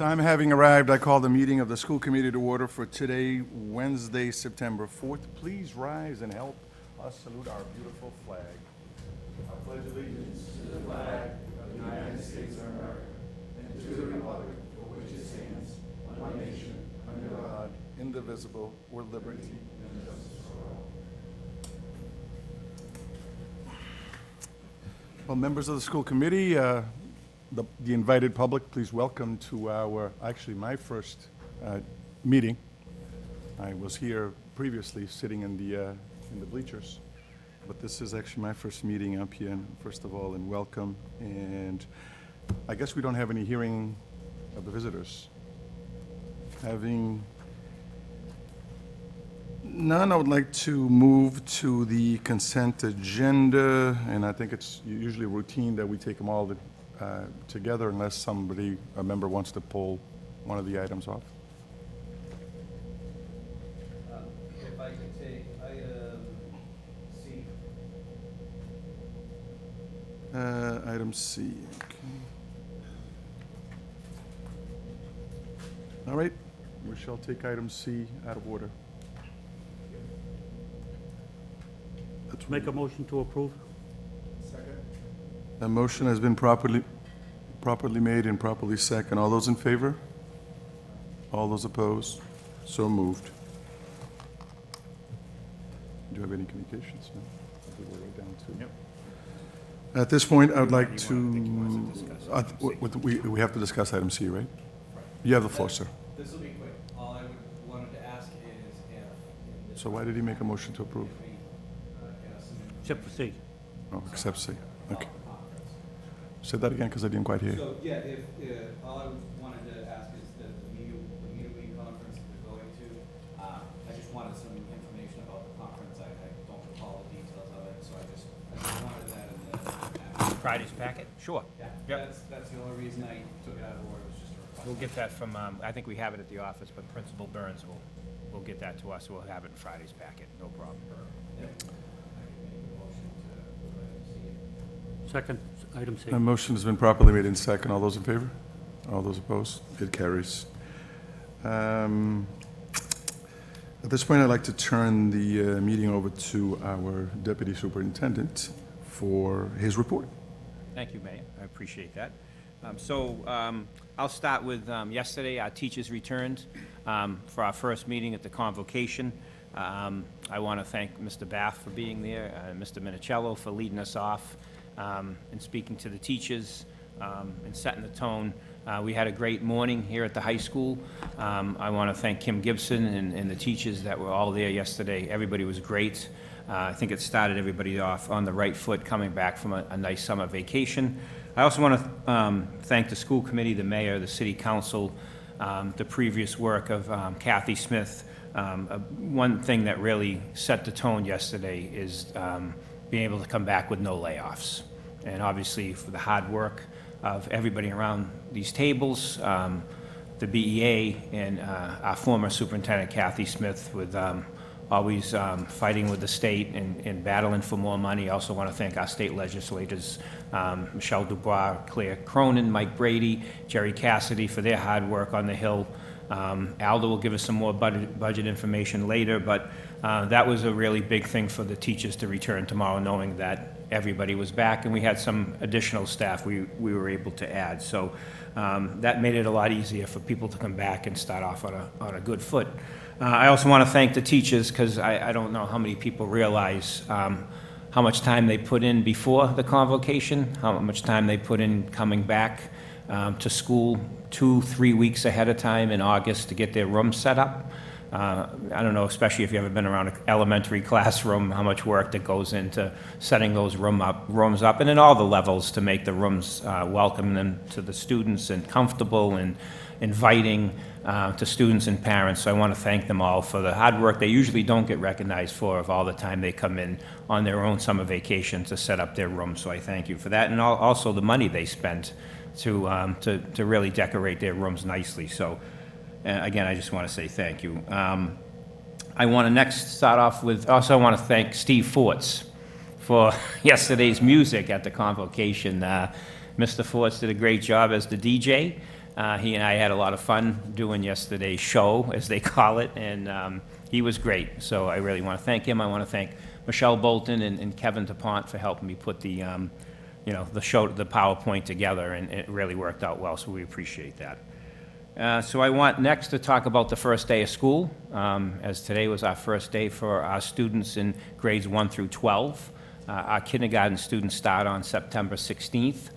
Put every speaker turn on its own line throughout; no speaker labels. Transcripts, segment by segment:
Time having arrived, I call the meeting of the school committee to order for today, Wednesday, September 4th. Please rise and help us salute our beautiful flag. I pledge allegiance to the flag of the United States of America and to the republic for which it stands, one nation, under God, indivisible, with liberty and justice for all. Well, members of the school committee, the invited public, please welcome to our, actually my first meeting. I was here previously sitting in the bleachers, but this is actually my first meeting up here, and first of all, and welcome. And I guess we don't have any hearing of the visitors. Having none, I would like to move to the consent agenda, and I think it's usually routine that we take them all together unless a member wants to pull one of the items off.
If I could take item C.
Item C, okay. All right, we shall take item C out of order.
Make a motion to approve.
A motion has been properly made and properly second. All those in favor? All those opposed? So moved. Do you have any communications? No? I think we're right down to.
Yep.
At this point, I would like to, we have to discuss item C, right? You have the floor, sir.
This will be quick. All I wanted to ask is if.
So why did he make a motion to approve?
Except for C.
Oh, accept C. Okay. Say that again, because I didn't quite hear.
So, yeah, if, all I wanted to ask is the media week conference we're going to, I just wanted some information about the conference. I don't recall the details of it, so I just wanted that in the.
Friday's packet? Sure.
Yeah,
Yep.
that's the only reason I took it out of order, was just a request.
We'll get that from, I think we have it at the office, but Principal Burns will get that to us. We'll have it in Friday's packet, no problem.
Yeah. I could make a motion to see it.
Second, item C.
A motion has been properly made in second. All those in favor? All those opposed? It carries. At this point, I'd like to turn the meeting over to our Deputy Superintendent for his report.
Thank you, Mayor. I appreciate that. I'll start with yesterday. Our teachers returned for our first meeting at the convocation. I want to thank Mr. Bath for being there, Mr. Minicello for leading us off and speaking to the teachers and setting the tone. We had a great morning here at the high school. I want to thank Kim Gibson and the teachers that were all there yesterday. Everybody was great. I think it started everybody off on the right foot coming back from a nice summer vacation. I also want to thank the school committee, the mayor, the city council, the previous work of Kathy Smith. One thing that really set the tone yesterday is being able to come back with no layoffs. And obviously for the hard work of everybody around these tables, the BEA and our former superintendent, Kathy Smith, with always fighting with the state and battling for more money. I also want to thank our state legislators, Michelle Dubois, Claire Cronin, Mike Brady, Jerry Cassidy, for their hard work on the Hill. Aldo will give us some more budget information later, but that was a really big thing for the teachers to return tomorrow, knowing that everybody was back, and we had some additional staff we were able to add. So that made it a lot easier for people to come back and start off on a good foot. I also want to thank the teachers, because I don't know how many people realize how much time they put in before the convocation, how much time they put in coming back to school 2-3 weeks ahead of time in August to get their rooms set up. I don't know, especially if you've ever been around an elementary classroom, how much work that goes into setting those rooms up, and in all the levels to make the rooms welcoming to the students and comfortable and inviting to students and parents. So I want to thank them all for the hard work they usually don't get recognized for, of all the time they come in on their own summer vacation to set up their rooms. So I thank you for that, and also the money they spent to really decorate their rooms nicely. So again, I just want to say thank you. I want to next start off with, also I want to thank Steve Forts for yesterday's music at the convocation. Mr. Forts did a great job as the DJ. He and I had a lot of fun doing yesterday's show, as they call it, and he was great. So I really want to thank him. I want to thank Michelle Bolton and Kevin DuPont for helping me put the, the show, the PowerPoint together, and it really worked out well, so we appreciate that. So I want next to talk about the first day of school, as today was our first day for our students in grades 1 through 12. Our kindergarten students start on September 16th.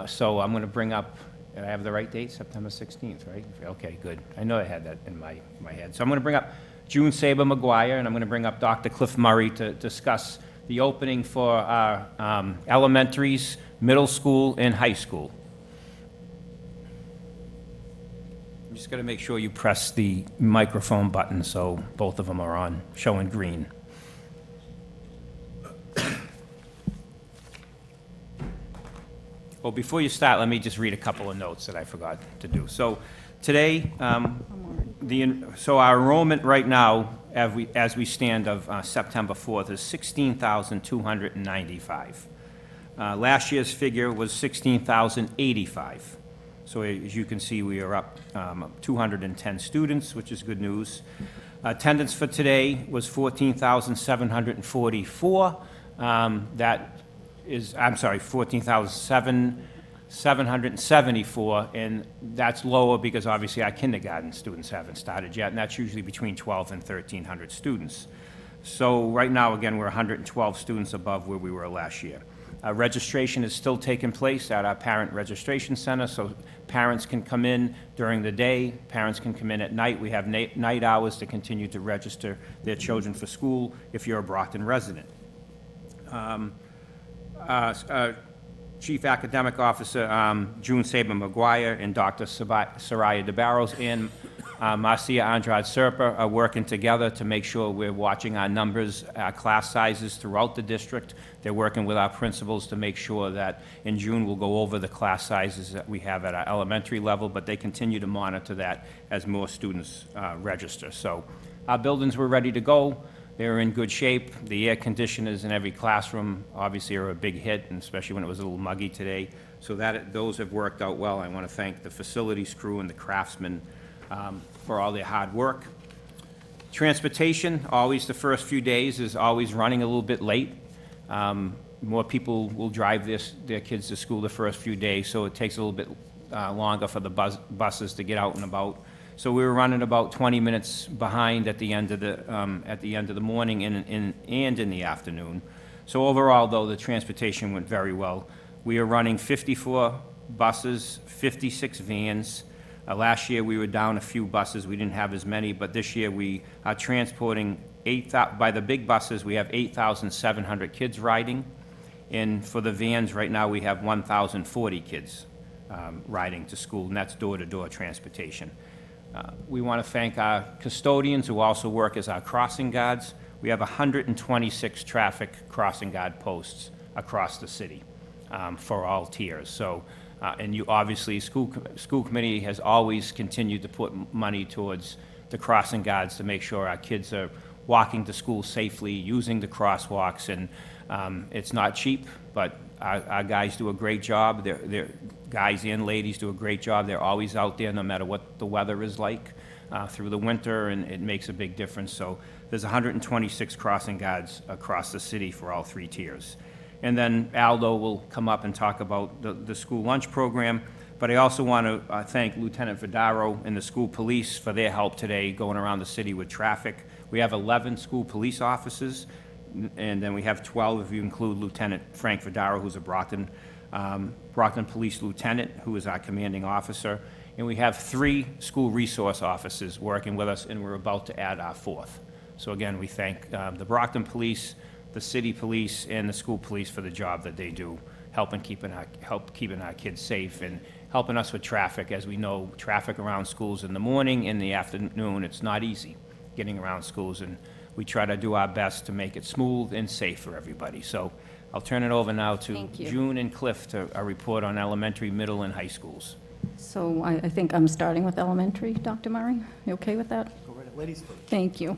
So I'm going to bring up, did I have the right date? September 16th, right? Okay, good. I know I had that in my head. So I'm going to bring up June Saber McGuire, and I'm going to bring up Dr. Cliff Murray to discuss the opening for our elementaries, middle school, and high school. I'm just going to make sure you press the microphone button so both of them are on, showing green. Well, before you start, let me just read a couple of notes that I forgot to do. So today, so our enrollment right now, as we stand of September 4th, is 16,295. Last year's figure was 16,085. So as you can see, we are up 210 students, which is good news. Attendance for today was 14,744. That is, I'm sorry, 14,774, and that's lower because obviously our kindergarten students haven't started yet, and that's usually between 1,200 and 1,300 students. So right now, again, we're 112 students above where we were last year. Registration is still taking place at our parent registration center, so parents can come in during the day, parents can come in at night. We have night hours to continue to register their children for school if you're a Brockton resident. Chief Academic Officer June Saber McGuire and Dr. Soraya DeBarros and Marcia Andrade Serpa are working together to make sure we're watching our numbers, our class sizes throughout the district. They're working with our principals to make sure that in June we'll go over the class sizes that we have at our elementary level, but they continue to monitor that as more students register. So our buildings were ready to go. They're in good shape. The air conditioners in every classroom obviously are a big hit, and especially when it was a little muggy today. So those have worked out well. I want to thank the facilities crew and the craftsmen for all their hard work. Transportation, always the first few days, is always running a little bit late. More people will drive their kids to school the first few days, so it takes a little bit longer for the buses to get out and about. So we were running about 20 minutes behind at the end of the morning and in the afternoon. So overall, though, the transportation went very well. We are running 54 buses, 56 vans. Last year, we were down a few buses. We didn't have as many, but this year we are transporting by the big buses, we have 8,700 kids riding. And for the vans, right now, we have 1,040 kids riding to school, and that's door-to-door transportation. We want to thank our custodians who also work as our crossing guards. We have 126 traffic crossing guard posts across the city for all tiers. So, and you obviously, school committee has always continued to put money towards the crossing guards to make sure our kids are walking to school safely, using the crosswalks, and it's not cheap, but our guys do a great job. They're guys and ladies do a great job. They're always out there no matter what the weather is like through the winter, and it makes a big difference. So there's 126 crossing guards across the city for all three tiers. And then Aldo will come up and talk about the school lunch program. But I also want to thank Lieutenant Vidaro and the school police for their help today going around the city with traffic. We have 11 school police officers, and then we have 12 if you include Lieutenant Frank Vidaro, who's a Brockton Police Lieutenant, who is our commanding officer. And we have 3 school resource officers working with us, and we're about to add our 4th. So again, we thank the Brockton Police, the city police, and the school police for the job that they do, helping keeping our kids safe and helping us with traffic. As we know, traffic around schools in the morning, in the afternoon, it's not easy getting around schools, and we try to do our best to make it smooth and safe for everybody. So I'll turn it over now to June and Cliff to report on elementary, middle, and high schools.
So I think I'm starting with elementary, Dr. Murray. You okay with that?
Go right ahead. Ladies first.
Thank you.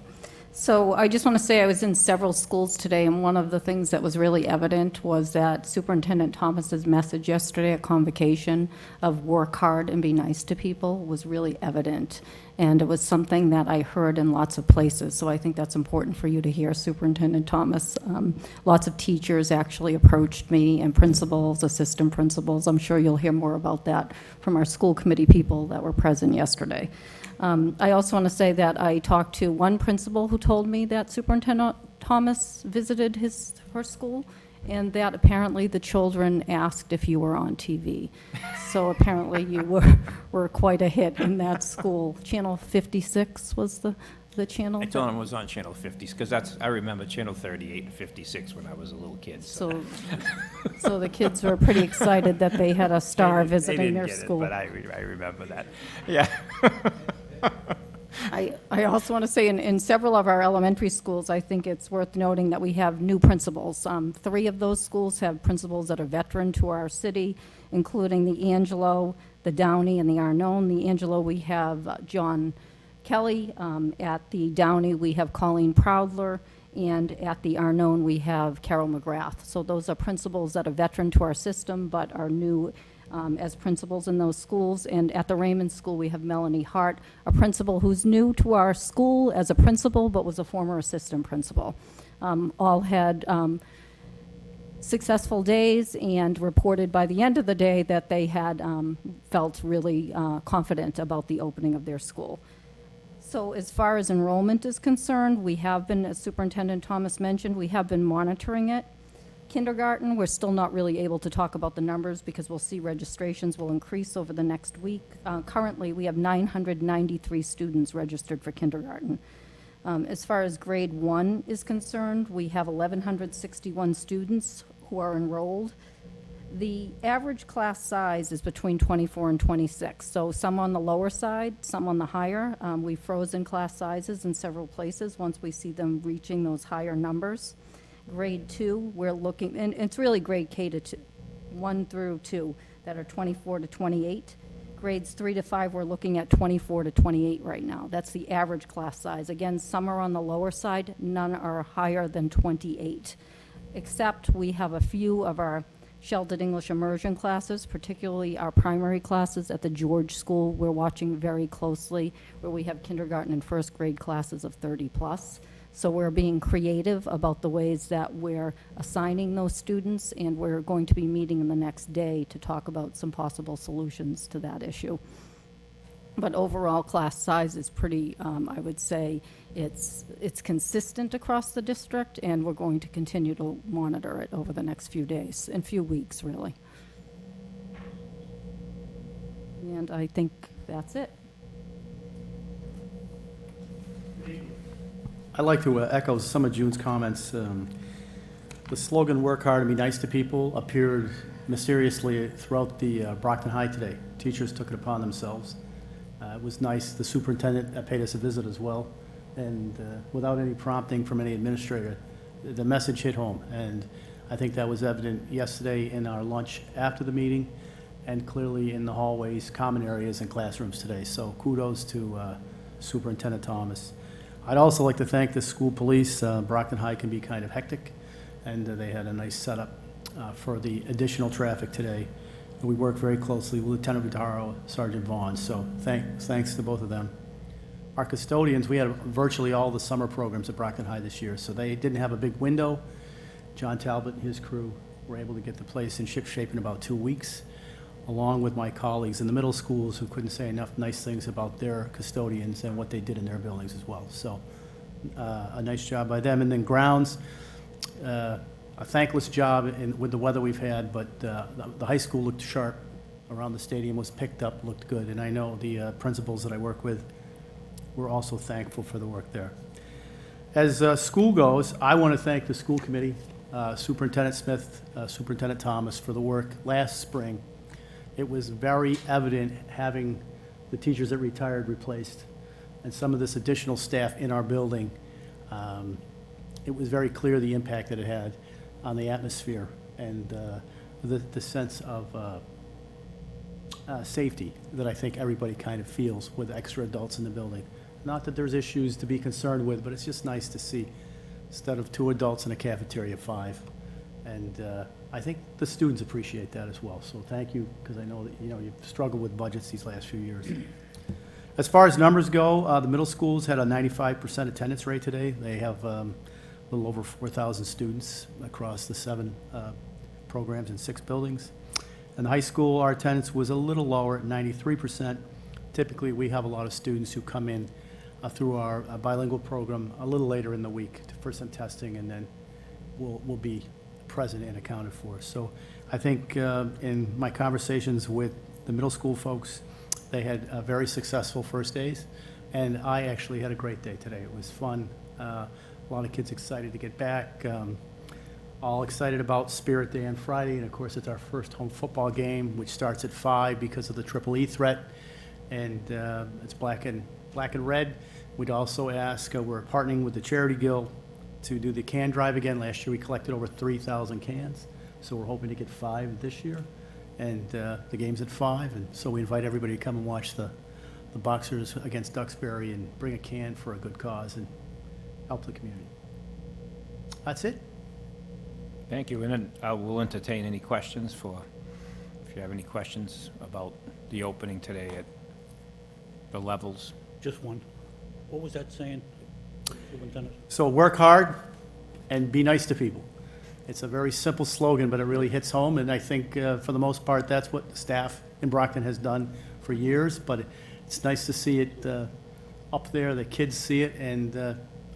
So I just want to say I was in several schools today, and one of the things that was really evident was that Superintendent Thomas's message yesterday at convocation of work hard and be nice to people was really evident. And it was something that I heard in lots of places, so I think that's important for you to hear, Superintendent Thomas. Lots of teachers actually approached me, and principals, assistant principals. I'm sure you'll hear more about that from our school committee people that were present yesterday. I also want to say that I talked to one principal who told me that Superintendent Thomas visited her school, and that apparently the children asked if you were on TV. So apparently you were quite a hit in that school. Channel 56 was the channel?
I told him it was on Channel 50, because I remember Channel 38 and 56 when I was a little kid.
So the kids were pretty excited that they had a star visiting their school.
But I remember that. Yeah.
I also want to say in several of our elementary schools, I think it's worth noting that we have new principals. 3 of those schools have principals that are veteran to our city, including the Angelo, the Downey, and the Arnone. The Angelo, we have John Kelly. At the Downey, we have Colleen Proudler. And at the Arnone, we have Carol McGrath. So those are principals that are veteran to our system, but are new as principals in those schools. And at the Raymond School, we have Melanie Hart, a principal who's new to our school as a principal, but was a former assistant principal. All had successful days and reported by the end of the day that they had felt really confident about the opening of their school. So as far as enrollment is concerned, we have been, as Superintendent Thomas mentioned, we have been monitoring it. Kindergarten, we're still not really able to talk about the numbers because we'll see registrations will increase over the next week. Currently, we have 993 students registered for kindergarten. As far as grade 1 is concerned, we have 1,161 students who are enrolled. The average class size is between 24 and 26, so some on the lower side, some on the higher. We've frozen class sizes in several places once we see them reaching those higher numbers. Grade 2, we're looking, and it's really grade K to 1 through 2 that are 24 to 28. Grades 3 to 5, we're looking at 24 to 28 right now. That's the average class size. Again, some are on the lower side, none are higher than 28. Except we have a few of our sheltered English immersion classes, particularly our primary classes at the George School. We're watching very closely, where we have kindergarten and first grade classes of 30 plus. So we're being creative about the ways that we're assigning those students, and we're going to be meeting in the next day to talk about some possible solutions to that issue. But overall, class size is pretty, I would say, it's consistent across the district, and we're going to continue to monitor it over the next few days, and few weeks, really. And I think that's it.
I'd like to echo some of June's comments. The slogan, "Work hard and be nice to people," appeared mysteriously throughout the Brockton High today. Teachers took it upon themselves. It was nice. The superintendent paid us a visit as well. And without any prompting from any administrator, the message hit home. And I think that was evident yesterday in our lunch after the meeting, and clearly in the hallways, common areas, and classrooms today. So kudos to Superintendent Thomas. I'd also like to thank the school police. Brockton High can be kind of hectic, and they had a nice setup for the additional traffic today. We worked very closely with Lieutenant Vitaro, Sergeant Vaughn, so thanks to both of them. Our custodians, we had virtually all the summer programs at Brockton High this year, so they didn't have a big window. John Talbot and his crew were able to get the place in shipshape in about 2 weeks, along with my colleagues in the middle schools who couldn't say enough nice things about their custodians and what they did in their buildings as well. So a nice job by them. And then grounds, a thankless job with the weather we've had, but the high school looked sharp around the stadium, was picked up, looked good. And I know the principals that I work with were also thankful for the work there. As school goes, I want to thank the school committee, Superintendent Smith, Superintendent Thomas, for the work last spring. It was very evident having the teachers that retired replaced and some of this additional staff in our building. It was very clear the impact that it had on the atmosphere and the sense of safety that I think everybody kind of feels with extra adults in the building. Not that there's issues to be concerned with, but it's just nice to see, instead of 2 adults in a cafeteria, 5. And I think the students appreciate that as well. So thank you, because I know that, you've struggled with budgets these last few years. As far as numbers go, the middle schools had a 95% attendance rate today. They have a little over 4,000 students across the 7 programs in 6 buildings. In the high school, our attendance was a little lower at 93%. Typically, we have a lot of students who come in through our bilingual program a little later in the week for some testing, and then will be present and accounted for. So I think in my conversations with the middle school folks, they had very successful first days, and I actually had a great day today. It was fun. A lot of kids excited to get back. All excited about Spirit Day on Friday, and of course, it's our first home football game, which starts at 5 because of the Triple E threat, and it's black and red. We'd also ask, we're partnering with the Charity Guild to do the can drive again. Last year, we collected over 3,000 cans, so we're hoping to get 5 this year, and the game's at 5, and so we invite everybody to come and watch the Boxers against Duxbury and bring a can for a good cause and help the community. That's it.
Thank you, and then we'll entertain any questions if you have any questions about the opening today at the levels.
Just one. What was that saying, Superintendent?
So work hard and be nice to people. It's a very simple slogan, but it really hits home, and I think for the most part, that's what the staff in Brockton has done for years, but it's nice to see it up there, the kids see it, and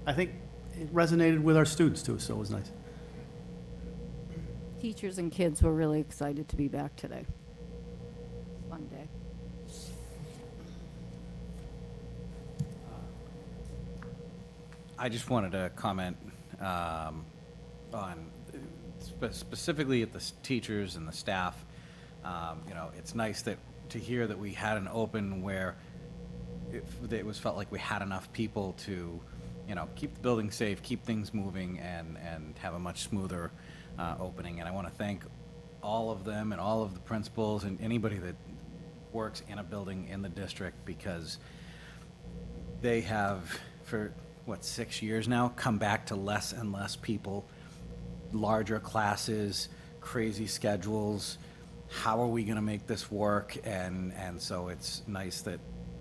I think it resonated with our students too, so it was nice.
Teachers and kids were really excited to be back today. Fun day.
I just wanted to comment on specifically at the teachers and the staff. It's nice to hear that we had an open where it was felt like we had enough people to, keep the building safe, keep things moving, and have a much smoother opening. And I want to thank all of them and all of the principals and anybody that works in a building in the district, because they have, for 6 years now, come back to less and less people, larger classes, crazy schedules. How are we going to make this work? And so it's nice that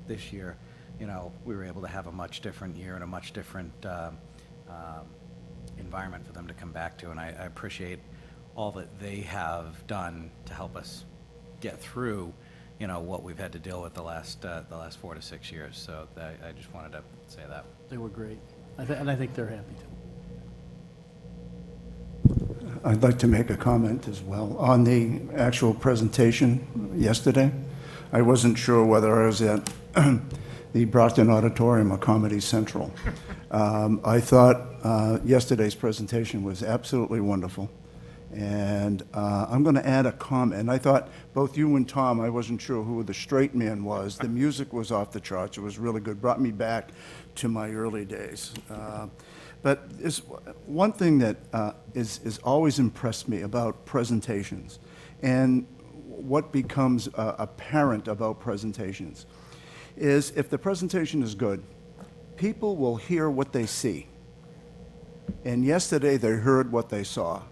this year, we were able to have a much different year and a much different environment for them to come back to. And I appreciate all that they have done to help us get through, what we've had to deal with the last 4 to 6 years. So I just wanted to say that.
They were great, and I think they're happy too.
I'd like to make a comment as well. On the actual presentation yesterday, I wasn't sure whether I was at the Brockton Auditorium or Comedy Central. I thought yesterday's presentation was absolutely wonderful. And I'm going to add a comment. I thought both you and Tom, I wasn't sure who the straight man was. The music was off the charts. It was really good. Brought me back to my early days. But there's one thing that is always impressed me about presentations, and what becomes apparent about presentations is if the presentation is good, people will hear what they see. And yesterday they heard what they saw.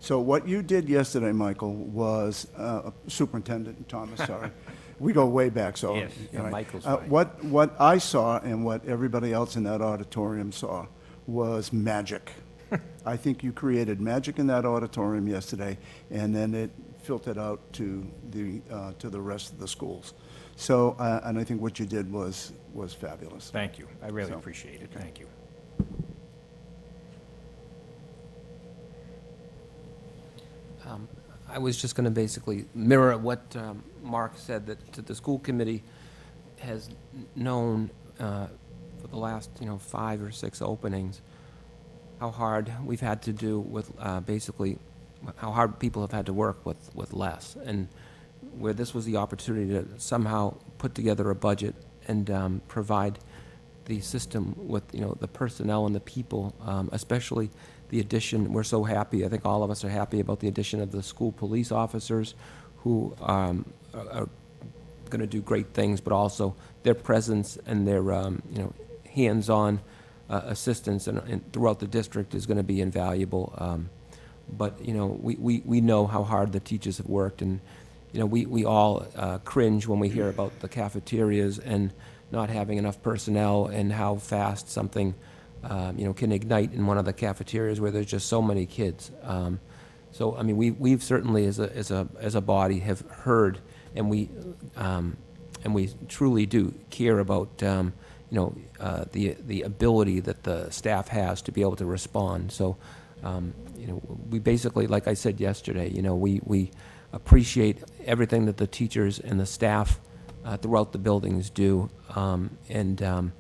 So what you did yesterday, Michael, was Superintendent Thomas, sorry. We go way back, so.
Yes, yeah,
right.
Michael's fine.
What I saw and what everybody else in that auditorium saw was magic. I think you created magic in that auditorium yesterday, and then it filtered out to the rest of the schools. So, and I think what you did was fabulous.
Thank you. I really
So,
appreciate it.
okay.
Thank you.
I was just going to basically mirror what Mark said, that the school committee has known for the last, 5 or 6 openings, how hard we've had to do with basically, how hard people have had to work with less. And where this was the opportunity to somehow put together a budget and provide the system with, the personnel and the people, especially the addition. We're so happy, I think all of us are happy about the addition of the school police officers who are going to do great things, but also their presence and their, hands-on assistance and throughout the district is going to be invaluable. But, we know how hard the teachers have worked, and, we all cringe when we hear about the cafeterias and not having enough personnel and how fast something, can ignite in one of the cafeterias where there's just so many kids. So, I mean, we've certainly, as a body, have heard, and we truly do care about, the ability that the staff has to be able to respond. So, we basically, like I said yesterday, we appreciate everything that the teachers and the staff throughout the buildings do, and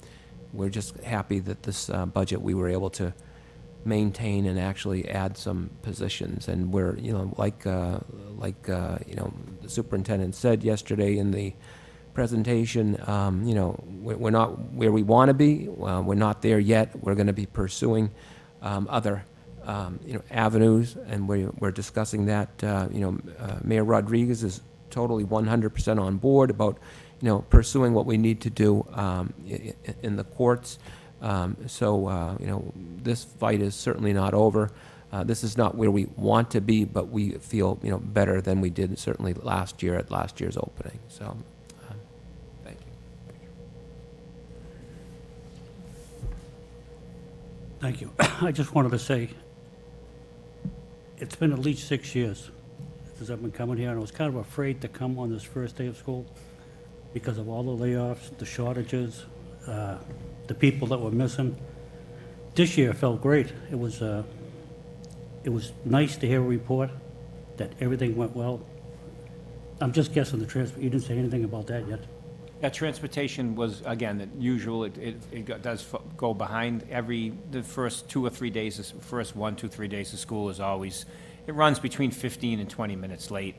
we're just happy that this budget, we were able to maintain and actually add some positions. And we're, like the superintendent said yesterday in the presentation, we're not where we want to be. We're not there yet. We're going to be pursuing other, avenues, and we're discussing that. Mayor Rodriguez is totally 100% on board about, pursuing what we need to do in the courts. So, this fight is certainly not over. This is not where we want to be, but we feel, better than we did certainly last year at last year's opening. So, thank you.
Thank you. I just wanted to say, it's been at least 6 years since I've been coming here, and I was kind of afraid to come on this first day of school because of all the layoffs, the shortages, the people that were missing. This year felt great. It was nice to hear a report that everything went well. I'm just guessing the transfer, you didn't say anything about that yet.
That transportation was, again, the usual, does go behind the first 2 or 3 days, first 1, 2, 3 days of school is always, it runs between 15 and 20 minutes late.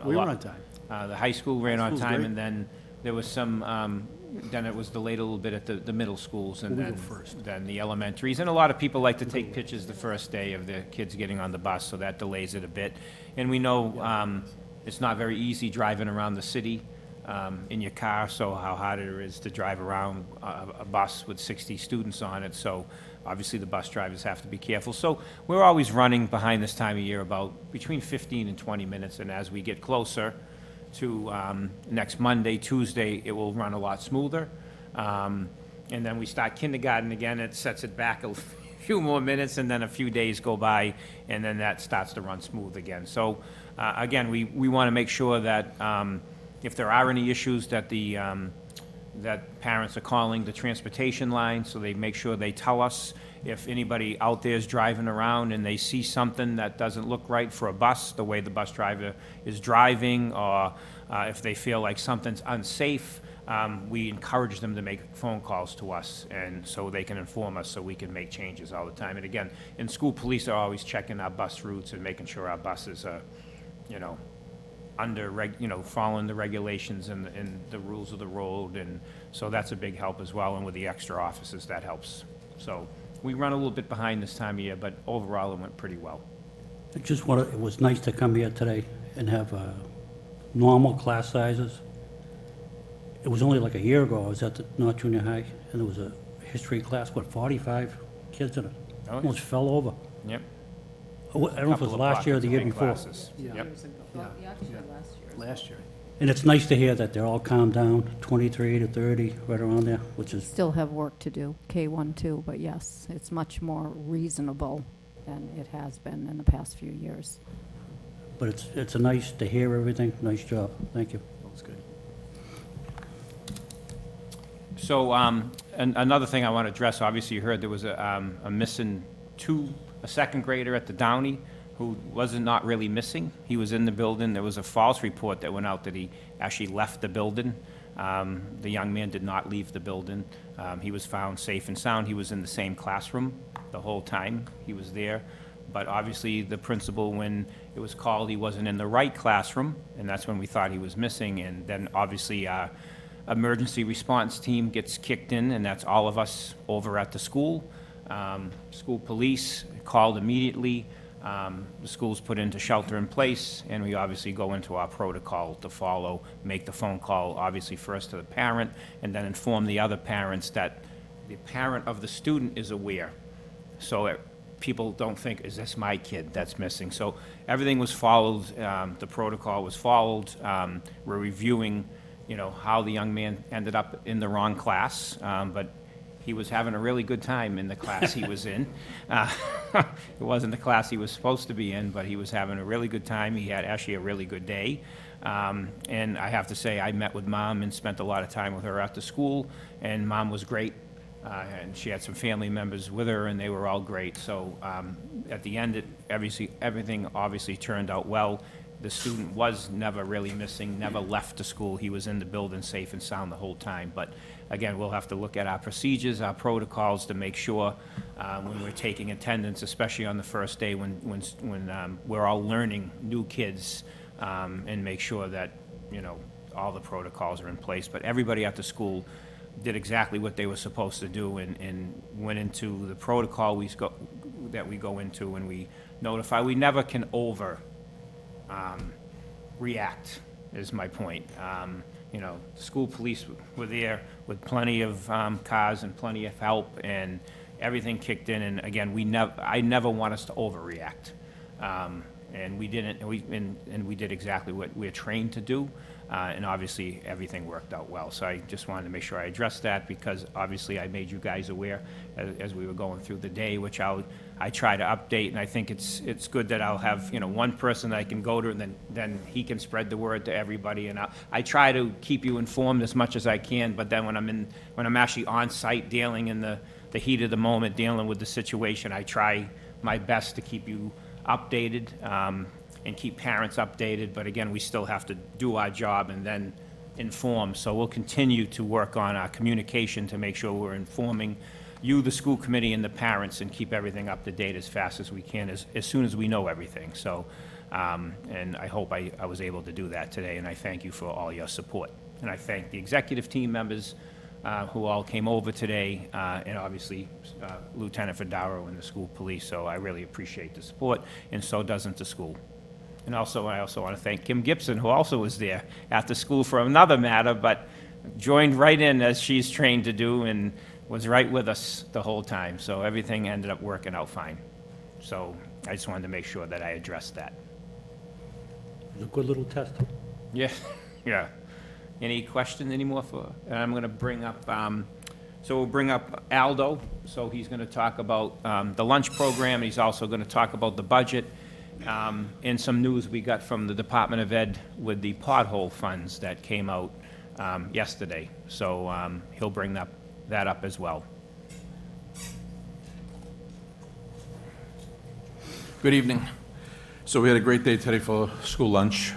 We were on time.
The high school ran on
School's
time,
great.
and then there was some, then it was delayed a little bit at the middle schools, and
We'll
then,
go first.
then the elementaries. And a lot of people like to take pictures the first day of the kids getting on the bus, so that delays it a bit. And we know it's not very easy driving around the city in your car, so how hard it is to drive around a bus with 60 students on it. So obviously the bus drivers have to be careful. So we're always running behind this time of year about between 15 and 20 minutes, and as we get closer to next Monday, Tuesday, it will run a lot smoother. And then we start kindergarten again, it sets it back a few more minutes, and then a few days go by, and then that starts to run smooth again. So again, we want to make sure that if there are any issues, that that parents are calling the transportation line, so they make sure they tell us. If anybody out there is driving around and they see something that doesn't look right for a bus, the way the bus driver is driving, or if they feel like something's unsafe, we encourage them to make phone calls to us, and so they can inform us, so we can make changes all the time. And again, and school police are always checking our bus routes and making sure our buses are, following the regulations and the rules of the road, and so that's a big help as well. And with the extra officers, that helps. So we run a little bit behind this time of year, but overall it went pretty well.
It was nice to come here today and have normal class sizes. It was only like a year ago, I was at the North Junior High, and there was a history class, 45 kids in it.
Oh, yeah.
Almost fell over.
Yep.
I don't know if it was
Couple of
last year or the year
pockets of
before.
big classes.
Yeah.
Yep.
Last year.
And it's nice to hear that they're all calmed down, 23 to 30, right around there, which is,
Still have work to do, K-1 too, but yes, it's much more reasonable than it has been in the past few years.
but it's a nice to hear everything. Nice job. Thank you.
That was good.
So, another thing I want to address, obviously you heard there was a missing a second grader at the Downey who not really missing. He was in the building. There was a false report that went out that he actually left the building. The young man did not leave the building. He was found safe and sound. He was in the same classroom the whole time he was there. But obviously, the principal, when it was called, he wasn't in the right classroom, and that's when we thought he was missing. And then obviously, emergency response team gets kicked in, and that's all of us over at the school. School police called immediately. The school's put into shelter in place, and we obviously go into our protocol to follow, make the phone call, obviously first to the parent, and then inform the other parents that the parent of the student is aware. So people don't think, is this my kid that's missing? So everything was followed, the protocol was followed. We're reviewing, how the young man ended up in the wrong class, but he was having a really good time in the class he was in. It wasn't the class he was supposed to be in, but he was having a really good time. He had actually a really good day. And I have to say, I met with Mom and spent a lot of time with her after school, and Mom was great. And she had some family members with her, and they were all great. So at the end, everything obviously turned out well. The student was never really missing, never left the school. He was in the building safe and sound the whole time. But again, we'll have to look at our procedures, our protocols to make sure when we're taking attendance, especially on the first day when we're all learning new kids, and make sure that, all the protocols are in place. But everybody at the school did exactly what they were supposed to do and went into the protocol that we go into when we notify. We never can react, is my point. School police were there with plenty of cars and plenty of help, and everything kicked in. And again, I never want us to overreact. And we didn't, and we did exactly what we're trained to do. And obviously, everything worked out well. So I just wanted to make sure I addressed that, because obviously I made you guys aware as we were going through the day, which I try to update. And I think it's good that I'll have, one person that I can go to, and then he can spread the word to everybody. And I try to keep you informed as much as I can, but then when I'm actually on site dealing in the heat of the moment, dealing with the situation, I try my best to keep you updated, and keep parents updated. But again, we still have to do our job and then inform. So we'll continue to work on our communication to make sure we're informing you, the school committee, and the parents, and keep everything up to date as fast as we can, as soon as we know everything. So, and I hope I was able to do that today, and I thank you for all your support. And I thank the executive team members who all came over today, and obviously Lieutenant Fedaro and the school police. So I really appreciate the support, and so doesn't the school. And I also want to thank Kim Gibson, who also was there after school for another matter, but joined right in as she's trained to do, and was right with us the whole time. So everything ended up working out fine. So I just wanted to make sure that I addressed that.
It was a good little test.
Yeah, yeah. Any questions anymore and I'm going to bring up, so we'll bring up Aldo. So he's going to talk about the lunch program. He's also going to talk about the budget, and some news we got from the Department of Ed with the pothole funds that came out yesterday. So he'll bring that up as well.
Good evening. So we had a great day today for school lunch.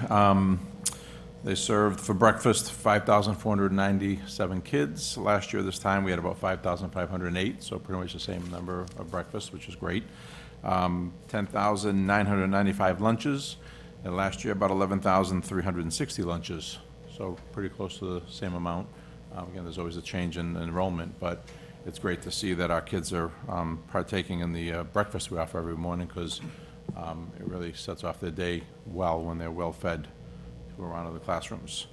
They served for breakfast 5,497 kids. Last year this time we had about 5,508, so pretty much the same number of breakfasts, which is great. 10,995 lunches, and last year about 11,360 lunches, so pretty close to the same amount. Again, there's always a change in enrollment, but it's great to see that our kids are partaking in the breakfast we offer every morning, because it really sets off their day well when they're well fed to around in the classrooms.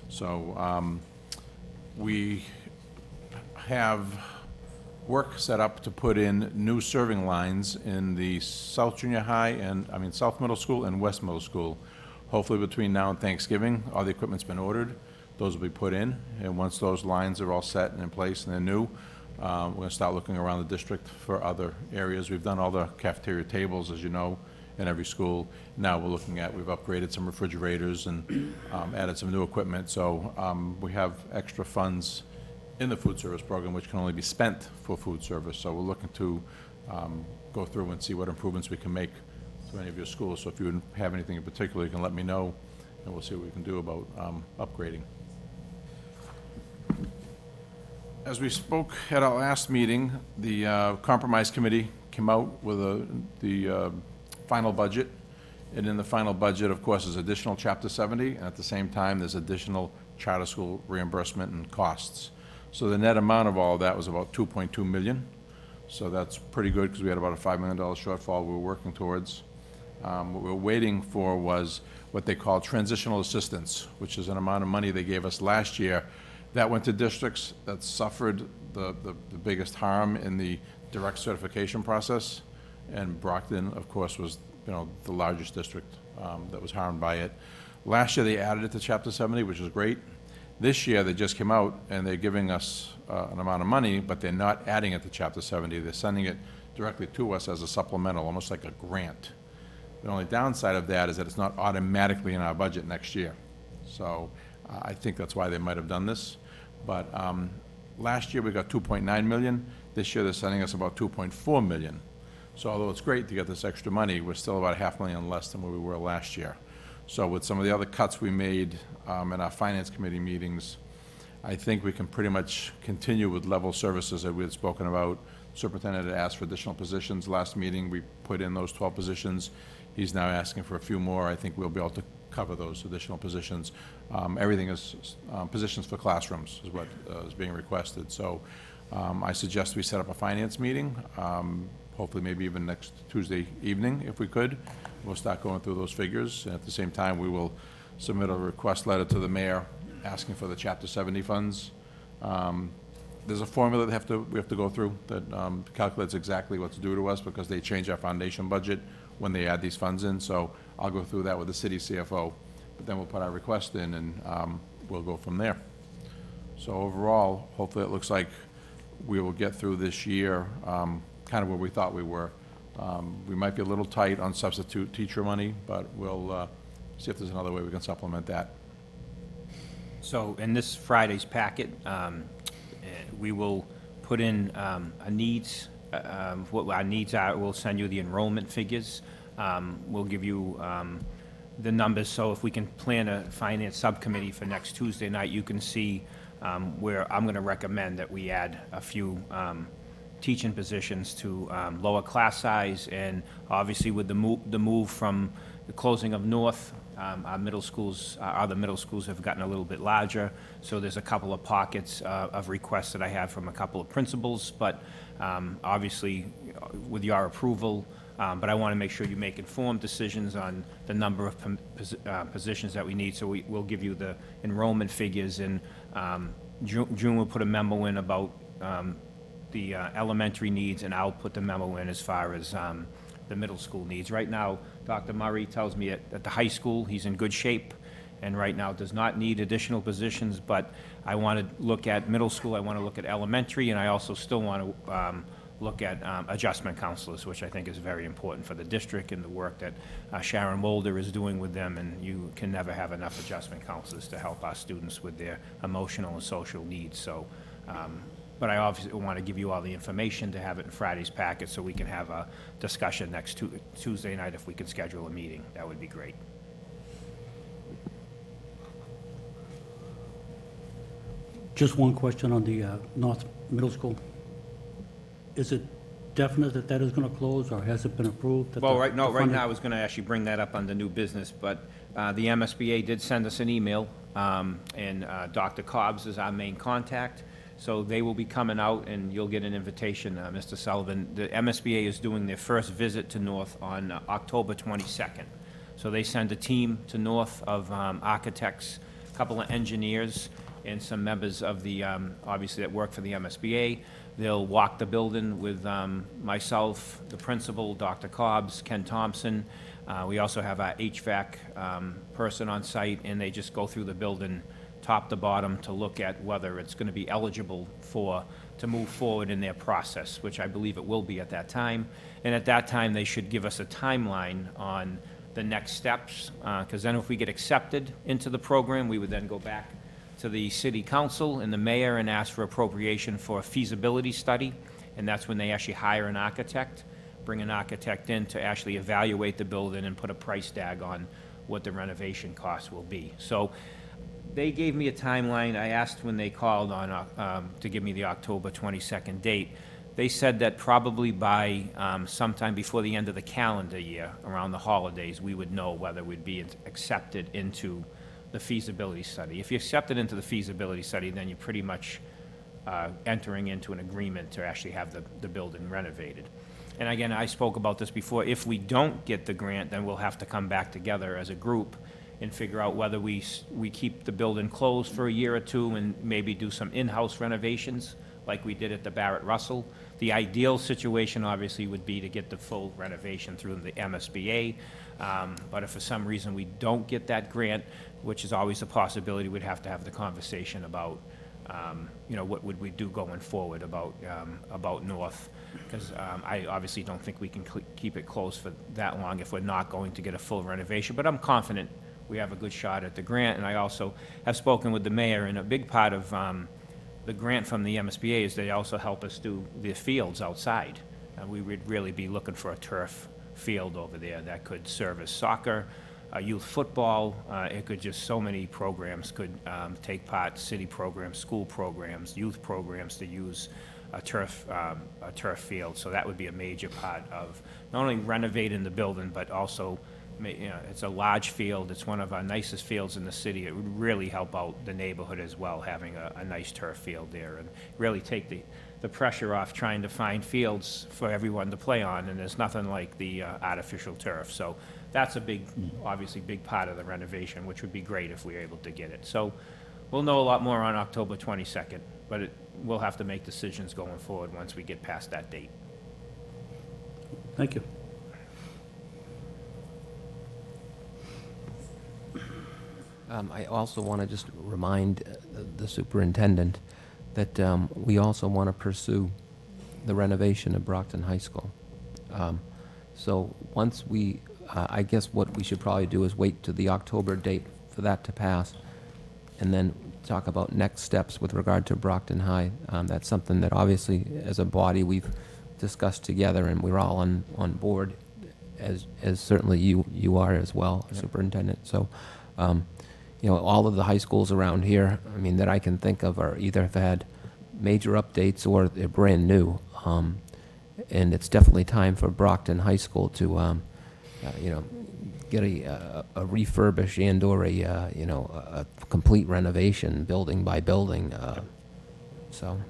So we have work set up to put in new serving lines in the South Junior High South Middle School and West Middle School. Hopefully between now and Thanksgiving, all the equipment's been ordered. Those will be put in, and once those lines are all set and in place and they're new, we're going to start looking around the district for other areas. We've done all the cafeteria tables, as you know, in every school. Now we're looking at, we've upgraded some refrigerators and added some new equipment. So we have extra funds in the food service program, which can only be spent for food service. So we're looking to go through and see what improvements we can make to any of your schools. So if you have anything in particular, you can let me know, and we'll see what we can do about upgrading. As we spoke at our last meeting, the Compromise Committee came out with the final budget. And in the final budget, of course, is additional Chapter 70, and at the same time, there's additional charter school reimbursement and costs. So the net amount of all of that was about $2.2 million. So that's pretty good, because we had about a $5 million shortfall we were working towards. What we were waiting for was what they call transitional assistance, which is an amount of money they gave us last year. That went to districts that suffered the biggest harm in the direct certification process. And Brockton, of course, was, the largest district that was harmed by it. Last year, they added it to Chapter 70, which is great. This year, they just came out and they're giving us an amount of money, but they're not adding it to Chapter 70. They're sending it directly to us as a supplemental, almost like a grant. The only downside of that is that it's not automatically in our budget next year. So I think that's why they might have done this. But last year, we got 2.9 million. This year, they're sending us about 2.4 million. So although it's great to get this extra money, we're still about $500,000 less than where we were last year. So with some of the other cuts we made in our Finance Committee meetings, I think we can pretty much continue with level services that we had spoken about. Superintendent had asked for additional positions. Last meeting, we put in those 12 positions. He's now asking for a few more. I think we'll be able to cover those additional positions. Everything is positions for classrooms is what is being requested. So I suggest we set up a finance meeting, hopefully maybe even next Tuesday evening if we could. We'll start going through those figures. And at the same time, we will submit a request letter to the mayor asking for the Chapter 70 funds. There's a formula that we have to go through that calculates exactly what's due to us because they change our foundation budget when they add these funds in. So I'll go through that with the city CFO. But then we'll put our request in and we'll go from there. So overall, hopefully it looks like we will get through this year kind of where we thought we were. We might be a little tight on substitute teacher money, but we'll see if there's another way we can supplement that.
So in this Friday's packet, we will put in a needs, what our needs are. We'll send you the enrollment figures. We'll give you the numbers, so if we can plan a finance subcommittee for next Tuesday night, you can see where I'm going to recommend that we add a few teaching positions to lower class size, and obviously with the move from the closing of North, our middle schools, other middle schools have gotten a little bit larger, so there's a couple of pockets of requests that I have from a couple of principals, but obviously with your approval, but I want to make sure you make informed decisions on the number of positions that we need, so we'll give you the enrollment figures, and June will put a memo in about the elementary needs, and I'll put the memo in as far as the middle school needs. Right now, Dr. Murray tells me at the high school, he's in good shape, and right now does not need additional positions, but I want to look at middle school, I want to look at elementary, and I also still want to look at adjustment counselors, which I think is very important for the district and the work that Sharon Mulder is doing with them, and you can never have enough adjustment counselors to help our students with their emotional and social needs. So, but I obviously want to give you all the information to have it in Friday's packet so we can have a discussion next Tuesday night if we can schedule a meeting. That would be great.
Just one question on the North Middle School. Is it definite that that is going to close, or has it been approved? that
Well,
the-
right
the
now,
funding-
I was going to actually bring that up under new business, but the MSBA did send us an email, and Dr. Cobbs is our main contact, so they will be coming out, and you'll get an invitation, Mr. Sullivan. The MSBA is doing their first visit to North on October 22nd. So they send a team to North of architects, a couple of engineers, and some members of the, obviously, that work for the MSBA. They'll walk the building with myself, the principal, Dr. Cobbs, Ken Thompson. We also have our HVAC person on site, and they just go through the building top to bottom to look at whether it's going to be eligible to move forward in their process, which I believe it will be at that time. And at that time, they should give us a timeline on the next steps, because then if we get accepted into the program, we would then go back to the city council and the mayor and ask for appropriation for a feasibility study, and that's when they actually hire an architect, bring an architect in to actually evaluate the building and put a price tag on what the renovation costs will be. So they gave me a timeline. I asked when they called on to give me the October 22nd date. They said that probably by sometime before the end of the calendar year, around the holidays, we would know whether we'd be accepted into the feasibility study. If you're accepted into the feasibility study, then you're pretty much entering into an agreement to actually have the building renovated. And again, I spoke about this before, if we don't get the grant, then we'll have to come back together as a group and figure out whether we keep the building closed for a year or two and maybe do some in-house renovations like we did at the Barrett Russell. The ideal situation, obviously, would be to get the full renovation through the MSBA. But if for some reason we don't get that grant, which is always a possibility, we'd have to have the conversation about, you know, what would we do going forward about North. Because I obviously don't think we can keep it closed for that long if we're not going to get a full renovation. But I'm confident we have a good shot at the grant. And I also have spoken with the mayor, and a big part of the grant from the MSBA is they also help us do the fields outside. We would really be looking for a turf field over there that could service soccer, youth football. It could just, so many programs could take part, city programs, school programs, youth programs, to use a turf field. So that would be a major part of not only renovating the building, but also, you know, it's a large field. It's one of our nicest fields in the city. It would really help out the neighborhood as well, having a nice turf field there, and really take the pressure off trying to find fields for everyone to play on, and there's nothing like the artificial turf. So that's a big, obviously big part of the renovation, which would be great if we were able to get it. So we'll know a lot more on October 22nd, but we'll have to make decisions going forward once we get past that date.
Thank you.
I also want to just remind the superintendent that we also want to pursue the renovation of Brockton High School. So once we, I guess what we should probably do is wait to the October date for that to pass, and then talk about next steps with regard to Brockton High. That's something that obviously, as a body, we've discussed together, and we're all on board, as certainly you are as well, Superintendent. So, you know, all of the high schools around here, I mean, that I can think of are either have had major updates or they're brand new. And it's definitely time for Brockton High School to, you know, get a refurbish and or a complete renovation, building by building. So.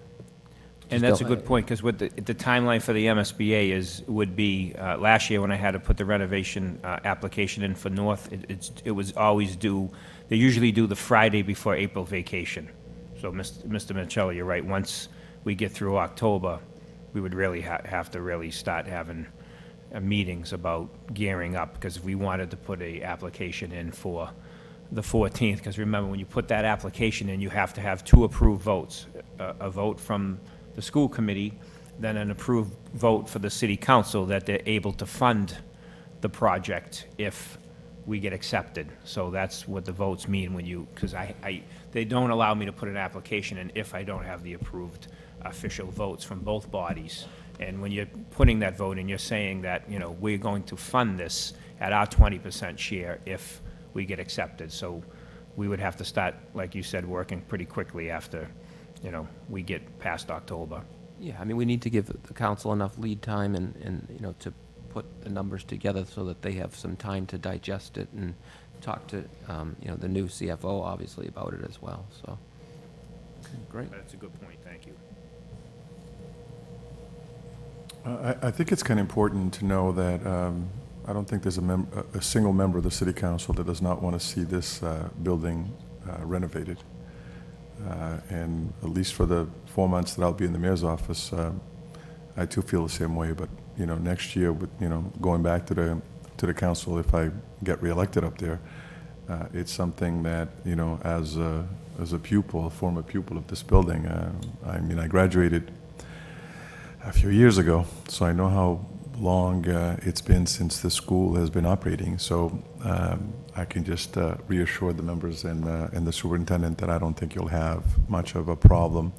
And that's a good point, because what the timeline for the MSBA would be, last year when I had to put the renovation application in for North, it was always due, they usually do the Friday before April vacation. So, Mr. Michello, you're right, once we get through October, we would really have to really start having meetings about gearing up, because if we wanted to put a application in for the 14th, because remember, when you put that application in, you have to have two approved votes, a vote from the school committee, then an approved vote for the city council that they're able to fund the project if we get accepted. So that's what the votes mean when you, because they don't allow me to put an application in if I don't have the approved official votes from both bodies. And when you're putting that vote in, you're saying that, you know, we're going to fund this at our 20% share if we get accepted. So we would have to start, like you said, working pretty quickly after, you know, we get past October.
Yeah, I mean, we need to give the council enough lead time and you know, to put the numbers together so that they have some time to digest it and talk to, you know, the new CFO, obviously, about it as well, so. Okay, great.
That's a good point, thank you.
I think it's kind of important to know that I don't think there's a single member of the city council that does not want to see this building renovated. And at least for the 4 months that I'll be in the mayor's office, I too feel the same way. But, you know, next year, with, you know, going back to the council, if I get reelected up there, it's something that, you know, as a pupil, a former pupil of this building, I mean, I graduated a few years ago, so I know how long it's been since the school has been operating. So I can just reassure the members and the superintendent that I don't think you'll have much of a problem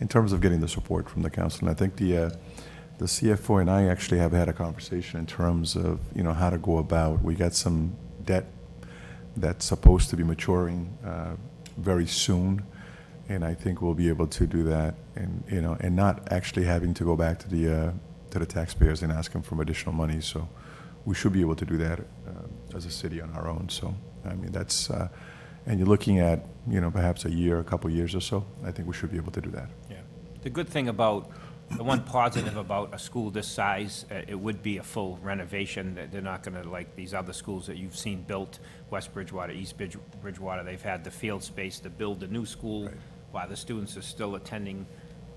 in terms of getting the support from the council. And I think the CFO and I actually have had a conversation in terms of, you know, how to go about. We got some debt that's supposed to be maturing very soon, and I think we'll be able to do that, and, you know, and not actually having to go back to the taxpayers and ask them for additional money. So we should be able to do that as a city on our own. So, I mean, that's, and you're looking at, you know, perhaps a year, a couple years or so. I think we should be able to do that.
Yeah. The good thing about the one positive about a school this size, it would be a full renovation. They're not gonna, like these other schools that you've seen built, West Bridgewater, East Bridgewater, they've had the field space to build a new school while the students are still attending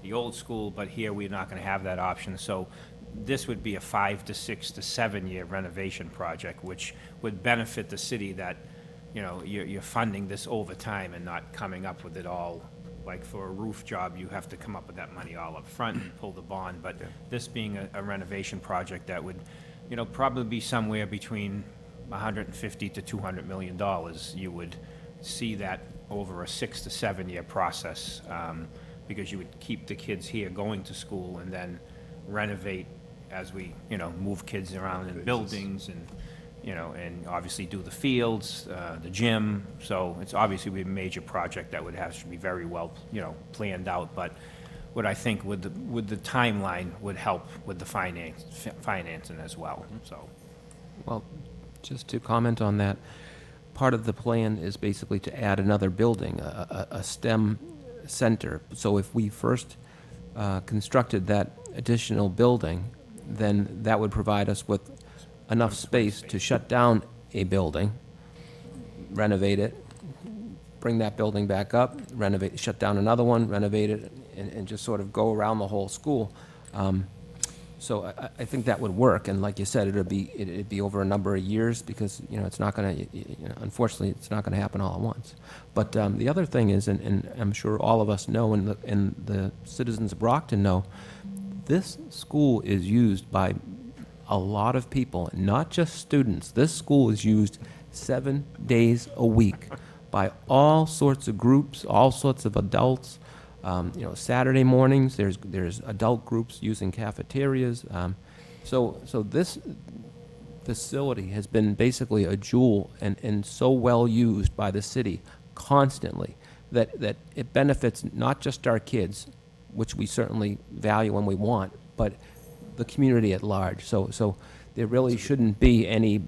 the old school, but here we're not gonna have that option. So this would be a 5 to 6 to 7 year renovation project, which would benefit the city that, you know, you're funding this over time and not coming up with it all. Like for a roof job, you have to come up with that money all up front and pull the bond, but this being a renovation project that would, you know, probably be somewhere between 150 to 200 million dollars, you would see that over a 6 to 7 year process, because you would keep the kids here going to school and then renovate as we, you know, move kids around in buildings and, you know, and obviously do the fields, the gym. So it's obviously be a major project that would have to be very well, you know, planned out. But what I think with the timeline would help with the financing as well, so.
Well, just to comment on that, part of the plan is basically to add another building, a STEM center. So if we first constructed that additional building, then that would provide us with enough space to shut down a building, renovate it, bring that building back up, renovate, shut down another one, renovate it, and just sort of go around the whole school. So I think that would work, and like you said, it'd be over a number of years because, you know, it's not gonna, unfortunately, it's not gonna happen all at once. But the other thing is, and I'm sure all of us know, and the citizens of Brockton know, this school is used by a lot of people, not just students. This school is used 7 days a week by all sorts of groups, all sorts of adults. You know, Saturday mornings, there's adult groups using cafeterias. So this facility has been basically a jewel and so well used by the city constantly that it benefits not just our kids, which we certainly value and we want, but the community at large. So there really shouldn't be any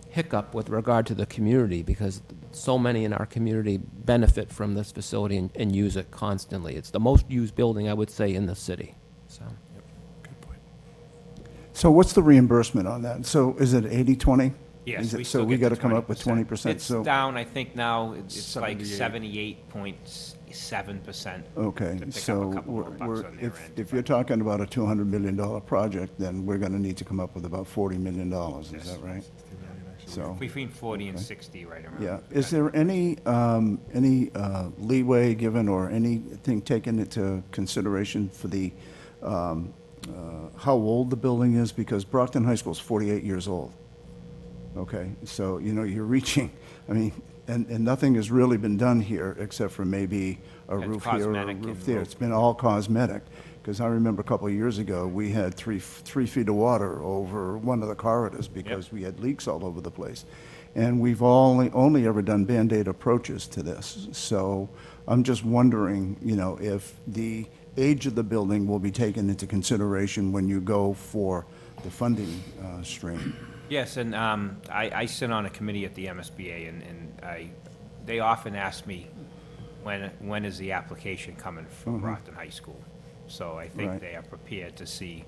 hiccup with regard to the community because so many in our community benefit from this facility and use it constantly. It's the most used building, I would say, in the city. So.
Good point.
So what's the reimbursement on that? So is it 80/20?
Yes,
Is it-
we
so
still
we
get the
gotta come up with 20%,
It's
so-
down, I think now, it's like
78.
78.7%.
Okay,
To pick up a
so
couple more bucks on their end,
if you're talking about a $200 million project, then we're gonna need to come up with about $40 million, is
Yes.
that right? So,
Between 40 and
Okay.
60, right around.
yeah, is there any leeway given or anything taken into consideration for the, how old the building is? Because Brockton High School is 48 years old. Okay, so, you know, you're reaching, I mean, and nothing has really been done here except for maybe a
It's
roof here or a
cosmetic
roof
and
there.
roof.
It's been all cosmetic. Because I remember a couple of years ago, we had three feet of water over one of the corridors because we had leaks all over the place. And we've only ever done Band-Aid approaches to this. So I'm just wondering, you know, if the age of the building will be taken into consideration when you go for the funding stream.
Yes, and I sit on a committee at the MSBA, and they often ask me, when is the application coming from Brockton High School? So I think
Right.
they are prepared to see.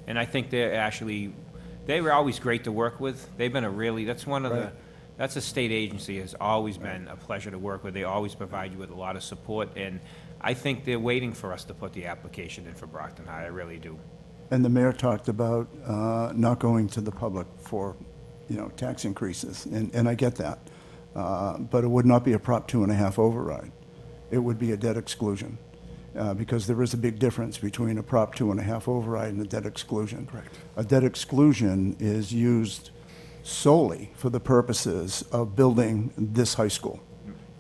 And I think they were always great to work with. They've been that's one of
Right.
that's a state agency, has always been a pleasure to work with. They always provide you with a lot of support, and I think they're waiting for us to put the application in for Brockton High, I really do.
And the mayor talked about not going to the public for, you know, tax increases, and I get that. But it would not be a Prop 2.5 override. It would be a debt exclusion, because there is a big difference between a Prop 2.5 override and a debt exclusion.
Correct.
A debt exclusion is used solely for the purposes of building this high school.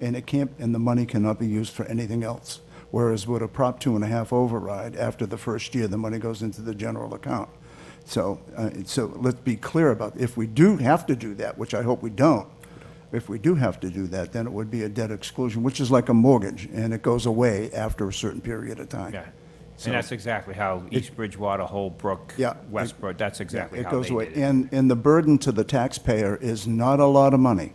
And the money cannot be used for anything else. Whereas with a Prop 2.5 override, after the first year, the money goes into the general account. So let's be clear about, if we do have to do that, which I hope we don't, if we do have to do that, then it would be a debt exclusion, which is like a mortgage, and it goes away after a certain period of time.
Yeah.
So-
And that's exactly how East Bridgewater, Holbrook,
Yeah.
Westbrook, that's exactly
It
how
goes
they
away.
did it.
And the burden to the taxpayer is not a lot of money.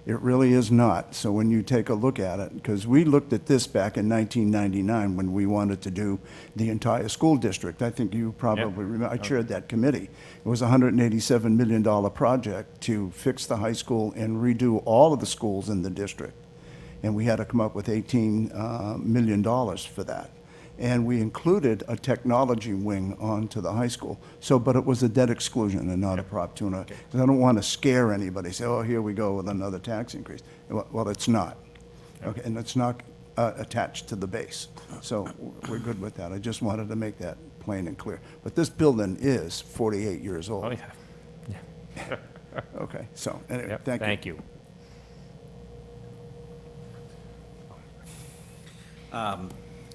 It really is not. So when you take a look at it, because we looked at this back in 1999 when we wanted to do the entire school district. I think you probably remember, I chaired that committee. It was a $187 million project to fix the high school and redo all of the schools in the district. And we had to come up with $18 million for that. And we included a technology wing onto the high school. So, but it was a debt exclusion and not a Prop 2. Because I don't want to scare anybody, say, oh, here we go with another tax increase. Well, it's not. Okay, and it's not attached to the base. So we're good with that. I just wanted to make that plain and clear. But this building is 48 years old.
Oh, yeah.
Okay, so anyway,
Yep,
thank you.
thank you.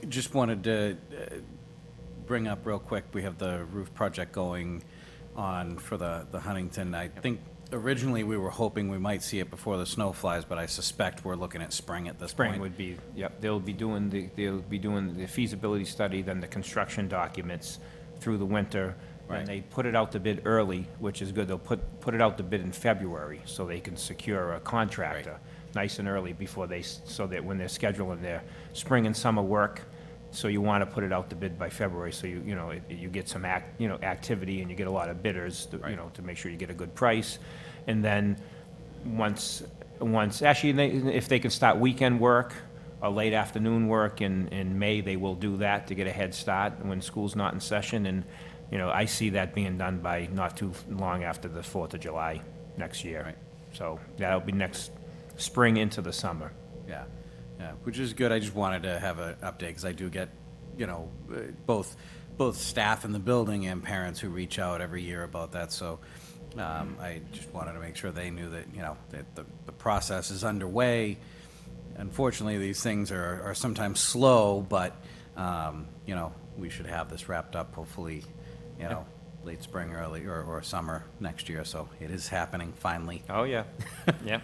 Just wanted to bring up real quick, we have the roof project going on for the Huntington. I think originally we were hoping we might see it before the snow flies, but I suspect we're looking at spring at this point.
Spring would be, yep, they'll be doing the feasibility study, then the construction documents through the winter.
Right.
And they put it out to bid early, which is good. They'll put it out to bid in February, so they can secure a contractor nice and early before so that when they're scheduling their spring and summer work, so you want to put it out to bid by February, so you get some activity and you get a lot of bidders, to make sure you get a good price. And then once, actually, if they can start weekend work or late afternoon work in May, they will do that to get a head start when school's not in session. And, I see that being done by not too long after the 4th of July next year.
Right.
So that'll be next spring into the summer.
Yeah, yeah, which is good. I just wanted to have an update, because I do get, both staff in the building and parents who reach out every year about that. So I just wanted to make sure they knew that, that the process is underway. Unfortunately, these things are sometimes slow, but, we should have this wrapped up hopefully, late spring, early, or summer next year. So it is happening finally.
Oh, yeah. Yeah.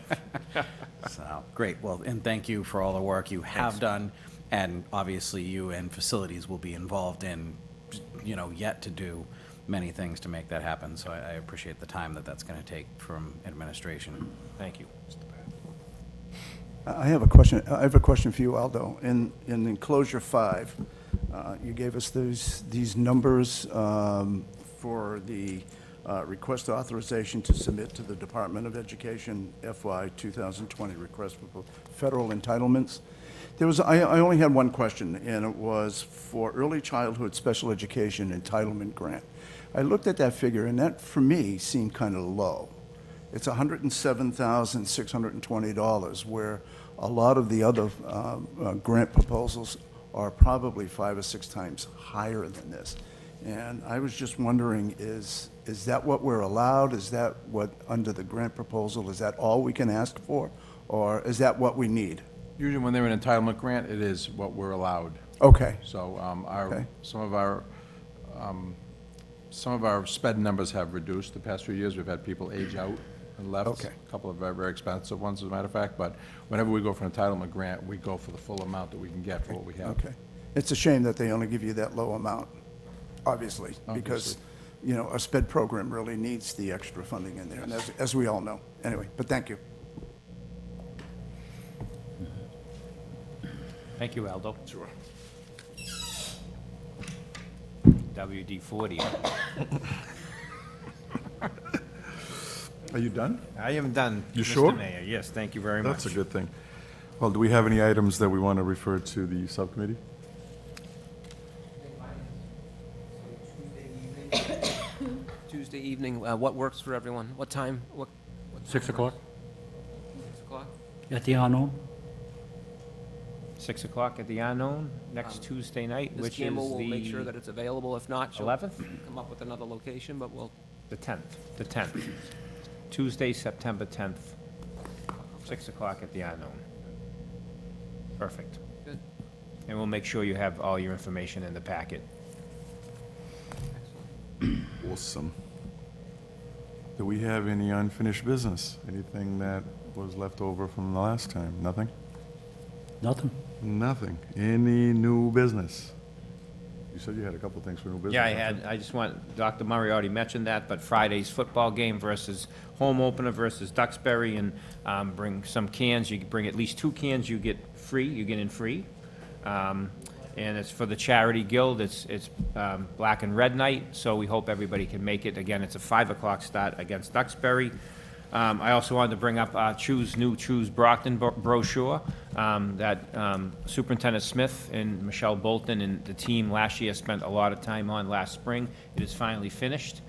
So, great. Well, and thank you for all the work you have done. And obviously, you and facilities will be involved in, yet to do many things to make that happen. So I appreciate the time that's going to take from administration.
Thank you.
I have a question. I have a question for you, Aldo. In enclosure 5, you gave us these numbers for the request authorization to submit to the Department of Education FY 2020 request for federal entitlements. I only had one question, and it was for early childhood special education entitlement grant. I looked at that figure, and that, for me, seemed kind of low. It's $107,620, where a lot of the other grant proposals are probably 5 or 6 times higher than this. And I was just wondering, is that what we're allowed? Is that what, under the grant proposal, is that all we can ask for? Or is that what we need?
Usually when they're an entitlement grant, it is what we're allowed.
Okay,
So
Okay.
some of our sped numbers have reduced the past few years. We've had people age out and left.
Okay.
A couple of very, very expensive ones, as a matter of fact. But whenever we go for an entitlement grant, we go for the full amount that we can get for what we have.
okay. It's a shame that they only give you that low amount, obviously, because, a sped program really needs the extra funding in there, and as we all know. Anyway, but thank you.
Thank you, Aldo. Sure. WD-40.
Are you done?
I am done.
You sure?
Mr. Mayor, yes, thank you very much.
That's a good thing. Well, do we have any items that we want to refer to the subcommittee?
Tuesday evening, what works for everyone? What time? What
6 o'clock
6 o'clock?
at the Arno.
6 o'clock at the Unknown, next Tuesday night,
Ms.
which is
Campbell will make sure
the
that it's available. If not, she'll
11th?
come up with another location, but we'll,
The 10th. Tuesday, September 10th, 6 o'clock at the Unknown. Perfect.
good.
And we'll make sure you have all your information in the packet.
Awesome. Do we have any unfinished business? Anything that was left over from the last time? Nothing?
Nothing.
Nothing. Any new business? You said you had a couple things for new business.
Yeah, I just want, Dr. Murray already mentioned that, but Friday's football game versus home opener versus Duxbury, and bring some cans. You can bring at least 2 cans, you get in free. And it's for the Charity Guild. It's Black and Red Night, so we hope everybody can make it. Again, it's a 5 o'clock start against Duxbury. I also wanted to bring up Choose Brockton brochure that Superintendent Smith and Michelle Bolton and the team last year spent a lot of time on last spring. It is finally finished.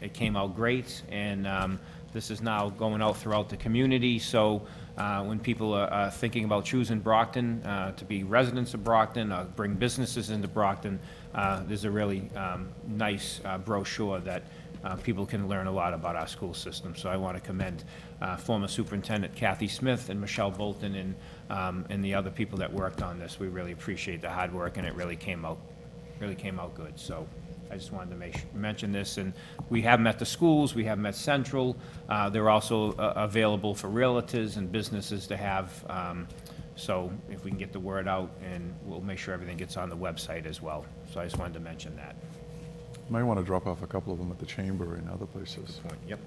It came out great, and this is now going out throughout the community. So when people are thinking about choosing Brockton to be residents of Brockton or bring businesses into Brockton, there's a really nice brochure that people can learn a lot about our school system. So I want to commend former Superintendent Kathy Smith and Michelle Bolton and the other people that worked on this. We really appreciate the hard work, and it really came out good. So I just wanted to mention this. And we have met the schools, we have met Central. They're also available for realtors and businesses to have. So if we can get the word out, and we'll make sure everything gets on the website as well. So I just wanted to mention that.
Might want to drop off a couple of them at the chamber and other places.
Yep.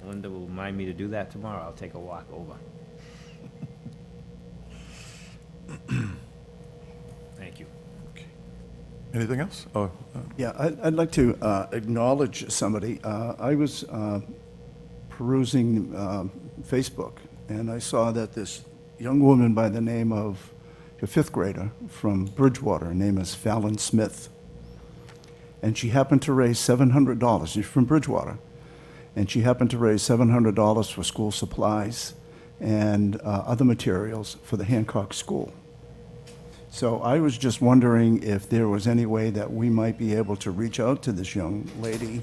Linda will remind me to do that tomorrow. I'll take a walk over. Thank you.
Anything else? Oh,
Yeah, I'd like to acknowledge somebody. I was perusing Facebook, and I saw that this young woman by the name of a 5th grader from Bridgewater, her name is Fallon Smith, and she happened to raise $700. She's from Bridgewater, and she happened to raise $700 for school supplies and other materials for the Hancock School. So I was just wondering if there was any way that we might be able to reach out to this young lady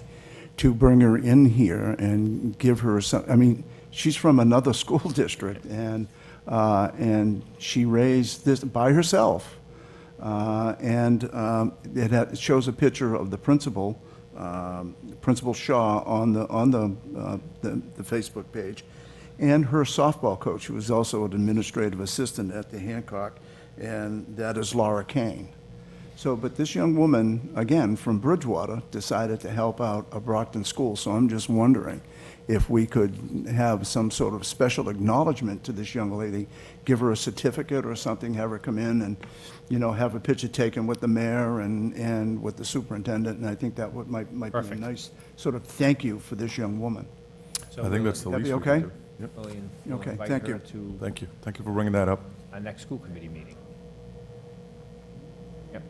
to bring her in here and give her some, I mean, she's from another school district, and she raised this by herself. It shows a picture of the principal, Principal Shaw, on the Facebook page, and her softball coach, who is also an administrative assistant at the Hancock, and that is Laura Kane. So, but this young woman, again, from Bridgewater, decided to help out a Brockton school. So I'm just wondering if we could have some sort of special acknowledgement to this young lady, give her a certificate or something, have her come in and, have a picture taken with the mayor and with the superintendent. And I think that might be a
Perfect.
nice sort of thank you for this young woman.
So
I think that's the
That'd
least
be
we can
okay?
do. Yep.
we'll
Okay,
invite
thank
her
you.
to
Thank you. Thank you for bringing that up.
our next school committee meeting. Yep.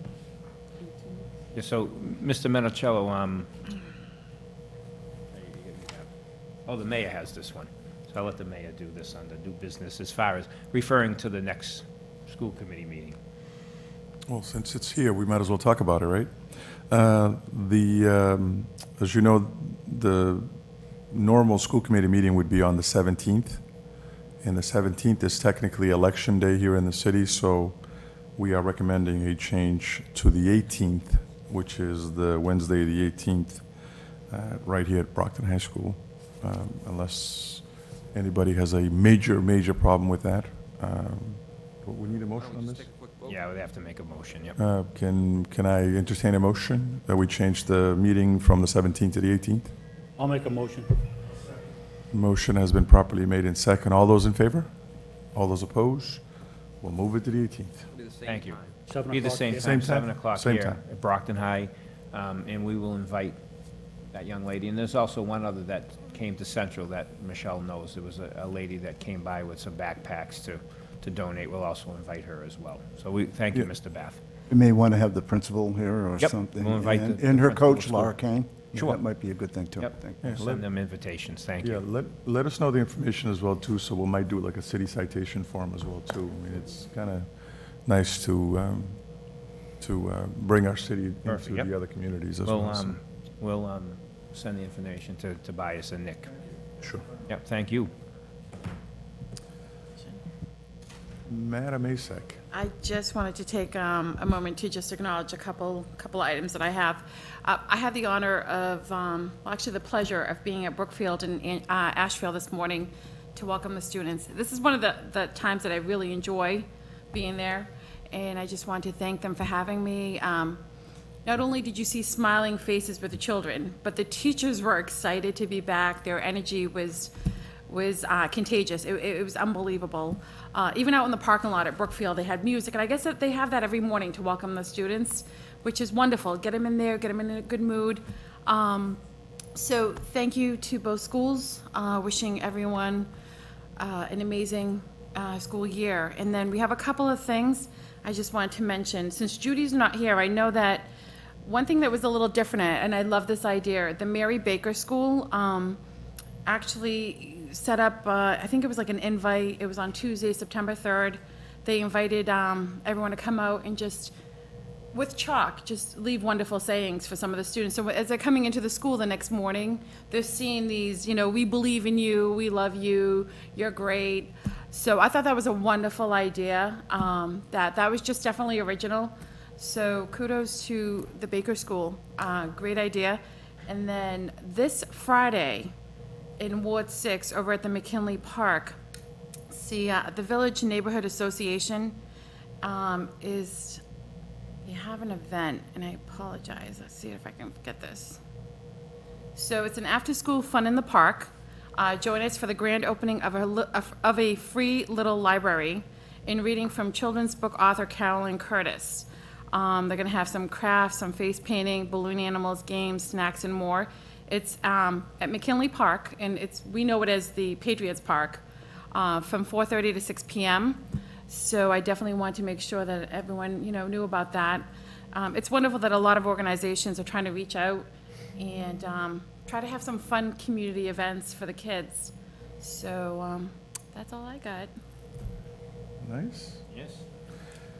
Yeah, so, Mr. Menicello, the mayor has this one. So I'll let the mayor do this under new business as far as referring to the next school committee meeting.
Well, since it's here, we might as well talk about it, right? As you know, the normal school committee meeting would be on the 17th. And the 17th is technically election day here in the city, so we are recommending a change to the 18th, which is the Wednesday, the 18th, right here at Brockton High School, unless anybody has a major problem with that. We need a motion on this?
Yeah, we'd have to make a motion, yep.
Can I entertain a motion that we change the meeting from the 17th to the 18th?
I'll make a motion.
Motion has been properly made in second. All those in favor? All those opposed? We'll move it to the 18th.
Thank you.
7
Be the
o'clock
same
here.
time,
Same time?
7 o'clock
Same
here
time.
at Brockton High, and we will invite that young lady. And there's also one other that came to Central that Michelle knows. There was a lady that came by with some backpacks to donate. We'll also invite her as well. So we, thank you,
Yeah.
Mr. Bath.
We may want to have the principal here or
Yep,
something.
we'll invite
and-
the
And her
principal of
coach,
school.
Laura Kane. Yeah,
Sure.
That might be a good thing, too.
Yep.
Thank
Yeah,
We'll send them invitations, thank
Yeah,
you.
let us know the information as well, too, so we might do like a city citation form as well, too. I mean, it's kind of nice to bring our city
Perfect,
into
yep.
the other communities as
We'll,
well. so.
we'll send the information to Tobias and Nick.
Sure.
Yep, thank you.
Madam Asek.
I just wanted to take a moment to just acknowledge a couple items that I have. I had the honor of, actually the pleasure of being at Brookfield and Ashfield this morning to welcome the students. This is one of the times that I really enjoy being there. and I just want to thank them for having me. Not only did you see smiling faces with the children, but the teachers were excited to be back. Their energy was contagious. It was unbelievable. Even out in the parking lot at Brookfield, they had music, and I guess that they have that every morning to welcome the students, which is wonderful. Get them in there, get them in a good mood. So thank you to both schools. Wishing everyone an amazing school year. And then we have a couple of things I just wanted to mention. Since Judy's not here, I know that one thing that was a little different, and I love this idea, the Mary Baker School actually set up, I think it was like an invite, it was on Tuesday, September 3rd. They invited everyone to come out and just, with chalk, just leave wonderful sayings for some of the students. So as they're coming into the school the next morning, they're seeing these, we believe in you, we love you, you're great. So I thought that was a wonderful idea. That was just definitely original. So kudos to the Baker School, great idea. And then this Friday in Ward 6 over at the McKinley Park, the Village Neighborhood Association you have an event, and I apologize. Let's see if I can get this. So it's an after-school fun in the park. Join us for the grand opening of a free little library in reading from children's book author Carolyn Curtis. They're going to have some crafts, some face painting, balloon animals, games, snacks, and more. It's at McKinley Park, and we know it as the Patriots Park, from 4:30 to 6 p.m. So I definitely want to make sure that everyone, knew about that. It's wonderful that a lot of organizations are trying to reach out and try to have some fun community events for the kids. So that's all I got.
Nice.
Yes.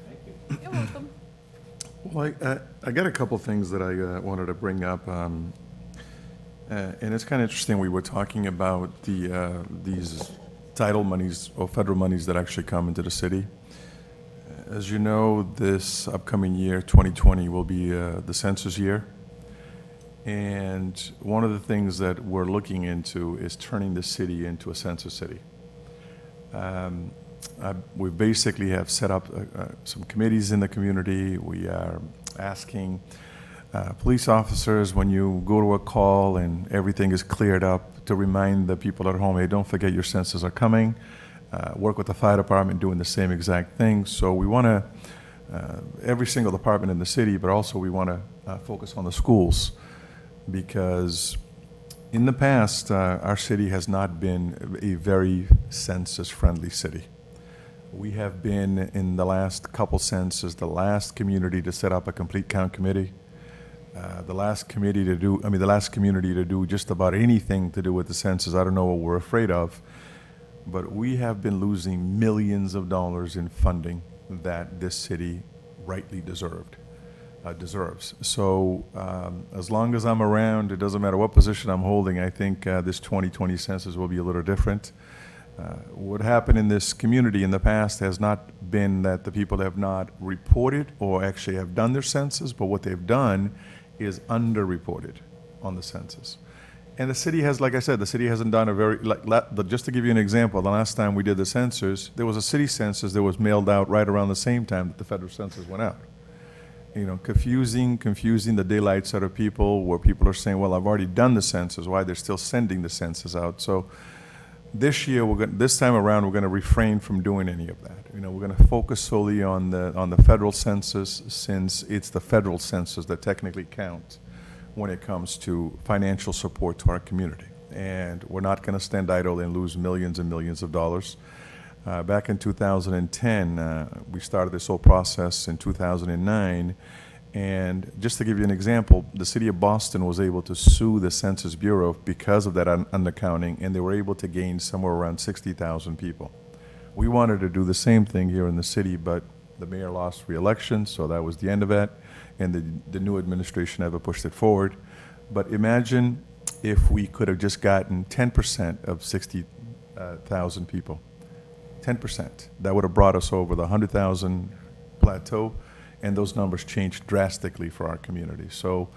Thank you.
You're welcome.
Well, I got a couple things that I wanted to bring up. And it's kind of interesting, we were talking about these title monies or federal monies that actually come into the city. As you know, this upcoming year, 2020, will be the census year. And one of the things that we're looking into is turning the city into a census city. We basically have set up some committees in the community. We are asking police officers, when you go to a call and everything is cleared up, to remind the people at home, hey, don't forget your census are coming. Work with the fire department doing the same exact thing. So we want to, every single department in the city, but also we want to focus on the schools, because in the past, our city has not been a very census-friendly city. We have been, in the last couple censuses, the last community to set up a complete count committee. The last community to do just about anything to do with the census. I don't know what we're afraid of, but we have been losing millions of dollars in funding that this city rightly deserves. So as long as I'm around, it doesn't matter what position I'm holding, I think this 2020 census will be a little different. What happened in this community in the past has not been that the people have not reported or actually have done their census, but what they've done is underreported on the census. And the city has, like I said, the city hasn't done a very, just to give you an example, the last time we did the census, there was a city census that was mailed out right around the same time that the federal census went out. Confusing the daylights out of people, where people are saying, well, I've already done the census, why they're still sending the census out. So this year, this time around, we're going to refrain from doing any of that. We're going to focus solely on the federal census, since it's the federal census that technically counts when it comes to financial support to our community. And we're not going to stand idle and lose millions and millions of dollars. Back in 2010, we started this whole process in 2009. And just to give you an example, the city of Boston was able to sue the Census Bureau because of that undercounting, and they were able to gain somewhere around 60,000 people. We wanted to do the same thing here in the city, but the mayor lost re-election, so that was the end of it, and the new administration never pushed it forward. But imagine if we could have just gotten 10% of 60,000 people. 10%. That would have brought us over the 100,000 plateau, and those numbers changed drastically for our community. So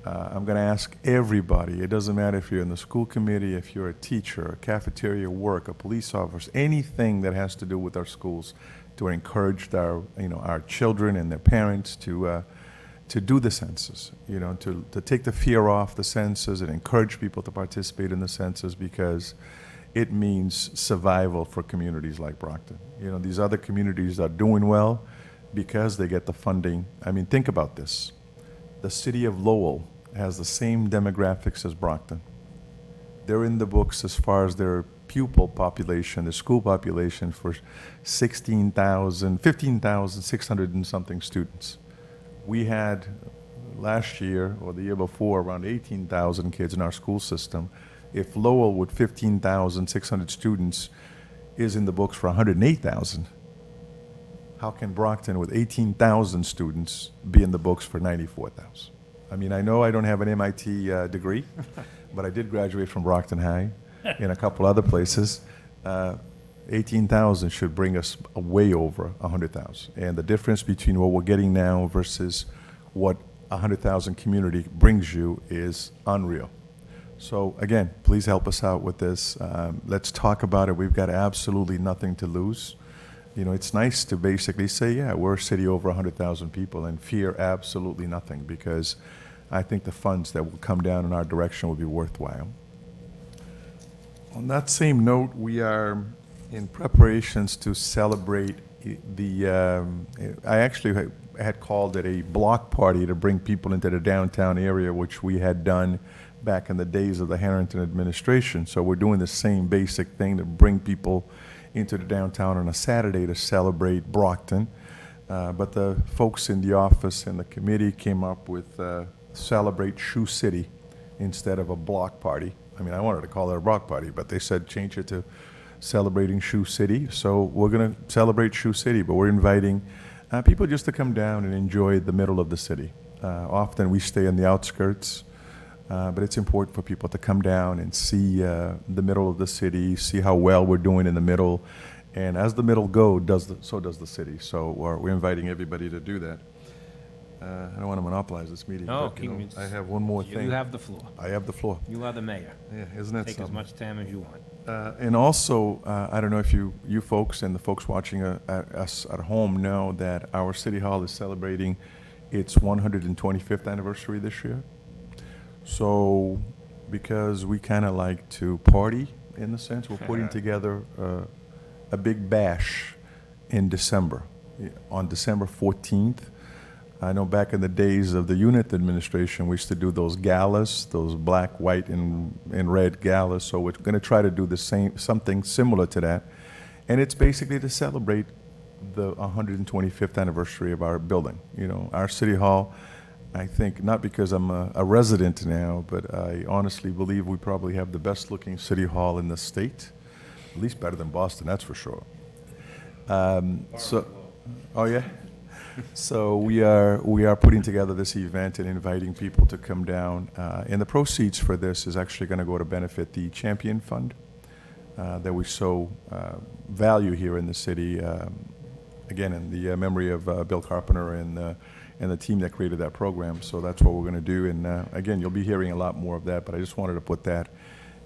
I'm going to ask everybody, it doesn't matter if you're in the school committee, if you're a teacher, a cafeteria work, a police officer, anything that has to do with our schools, to encourage our, our children and their parents to do the census, to take the fear off the census and encourage people to participate in the census, because it means survival for communities like Brockton. These other communities are doing well because they get the funding. I mean, think about this. The city of Lowell has the same demographics as Brockton. They're in the books as far as their pupil population, the school population, for 15,600 and something students. We had last year or the year before around 18,000 kids in our school system. If Lowell with 15,600 students is in the books for 108,000, how can Brockton with 18,000 students be in the books for 94,000? I mean, I know I don't have an MIT degree, but I did graduate from Brockton High and a couple other places. 18,000 should bring us way over 100,000. And the difference between what we're getting now versus what 100,000 community brings you is unreal. So again, please help us out with this. Let's talk about it. We've got absolutely nothing to lose. It's nice to basically say, yeah, we're a city over 100,000 people, and fear absolutely nothing, because I think the funds that will come down in our direction will be worthwhile. On that same note, we are in preparations to celebrate I actually had called it a block party to bring people into the downtown area, which we had done back in the days of the Harrington administration. So we're doing the same basic thing to bring people into the downtown on a Saturday to celebrate Brockton. But the folks in the office and the committee came up with Celebrate Shoe City instead of a block party. I mean, I wanted to call it a block party, but they said change it to Celebrating Shoe City. So we're going to celebrate Shoe City, but we're inviting people just to come down and enjoy the middle of the city. Often we stay on the outskirts, but it's important for people to come down and see the middle of the city, see how well we're doing in the middle. And as the middle goes, so does the city. So we're inviting everybody to do that. I don't want to monopolize this meeting.
No,
but, I have one more thing.
You have the floor.
I have the floor.
You are the mayor.
Yeah, isn't that
Take as
something?
much time as you want.
And also, I don't know if you folks and the folks watching us at home know that our City Hall is celebrating its 125th anniversary this year. So, because we kind of like to party, in the sense, we're putting together a big bash in December, on December 14th. I know back in the days of the unit administration, we used to do those galas, those black, white, and red galas. So we're going to try to do something similar to that. And it's basically to celebrate the 125th anniversary of our building. Our City Hall, I think, not because I'm a resident now, but I honestly believe we probably have the best looking City Hall in the state, at least better than Boston, that's for sure. Oh yeah? So we are putting together this event and inviting people to come down. And the proceeds for this is actually going to go to benefit the Champion Fund that we so value here in the city. Again, in the memory of Bill Carpenter and the team that created that program. So that's what we're going to do. And again, you'll be hearing a lot more of that. But I just wanted to put that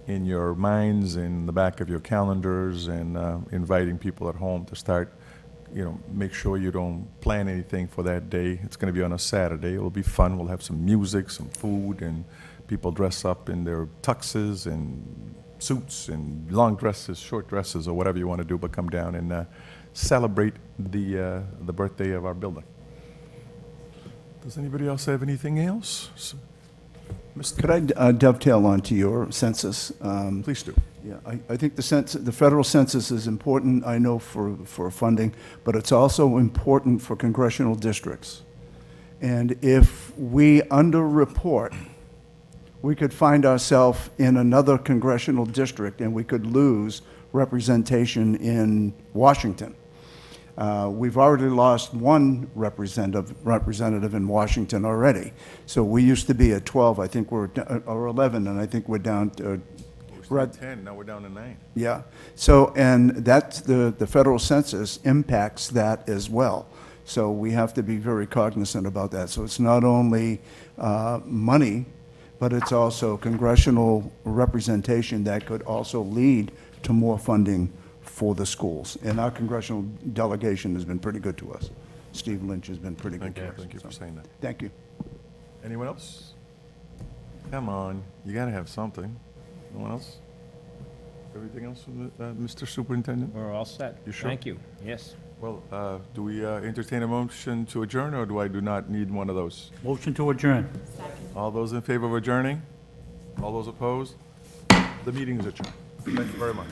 in your minds, in the back of your calendars, and inviting people at home to start. Make sure you don't plan anything for that day. It's going to be on a Saturday. It'll be fun. We'll have some music, some food, and people dress up in their tuxes and suits and long dresses, short dresses, or whatever you want to do, but come down and celebrate the birthday of our building. Does anybody else have anything else?
Could I dovetail onto your census?
Please do.
Yeah, I think the federal census is important, I know, for funding, but it's also important for congressional districts. And if we underreport, we could find ourselves in another congressional district and we could lose representation in Washington. We've already lost one representative in Washington already. So we used to be at 12, I think or 11, and I think we're down to,
We're at 10, now we're down to 9.
yeah. So, and that's the federal census impacts that as well. So we have to be very cognizant about that. So it's not only money, but it's also congressional representation that could also lead to more funding for the schools. And our congressional delegation has been pretty good to us. Steve Lynch has been pretty good
Thank
to
you,
us.
thank you for
so.
saying that.
Thank you.
Anyone else? Come on, you gotta have something. No one else? Everything else from the, Mr. Superintendent?
We're all set.
You sure?
Thank you. Yes.
Well, do we entertain a motion to adjourn, or do I do not need one of those?
Motion to adjourn.
All those in favor of adjourning? All those opposed? The meeting is adjourned. Thank you very much.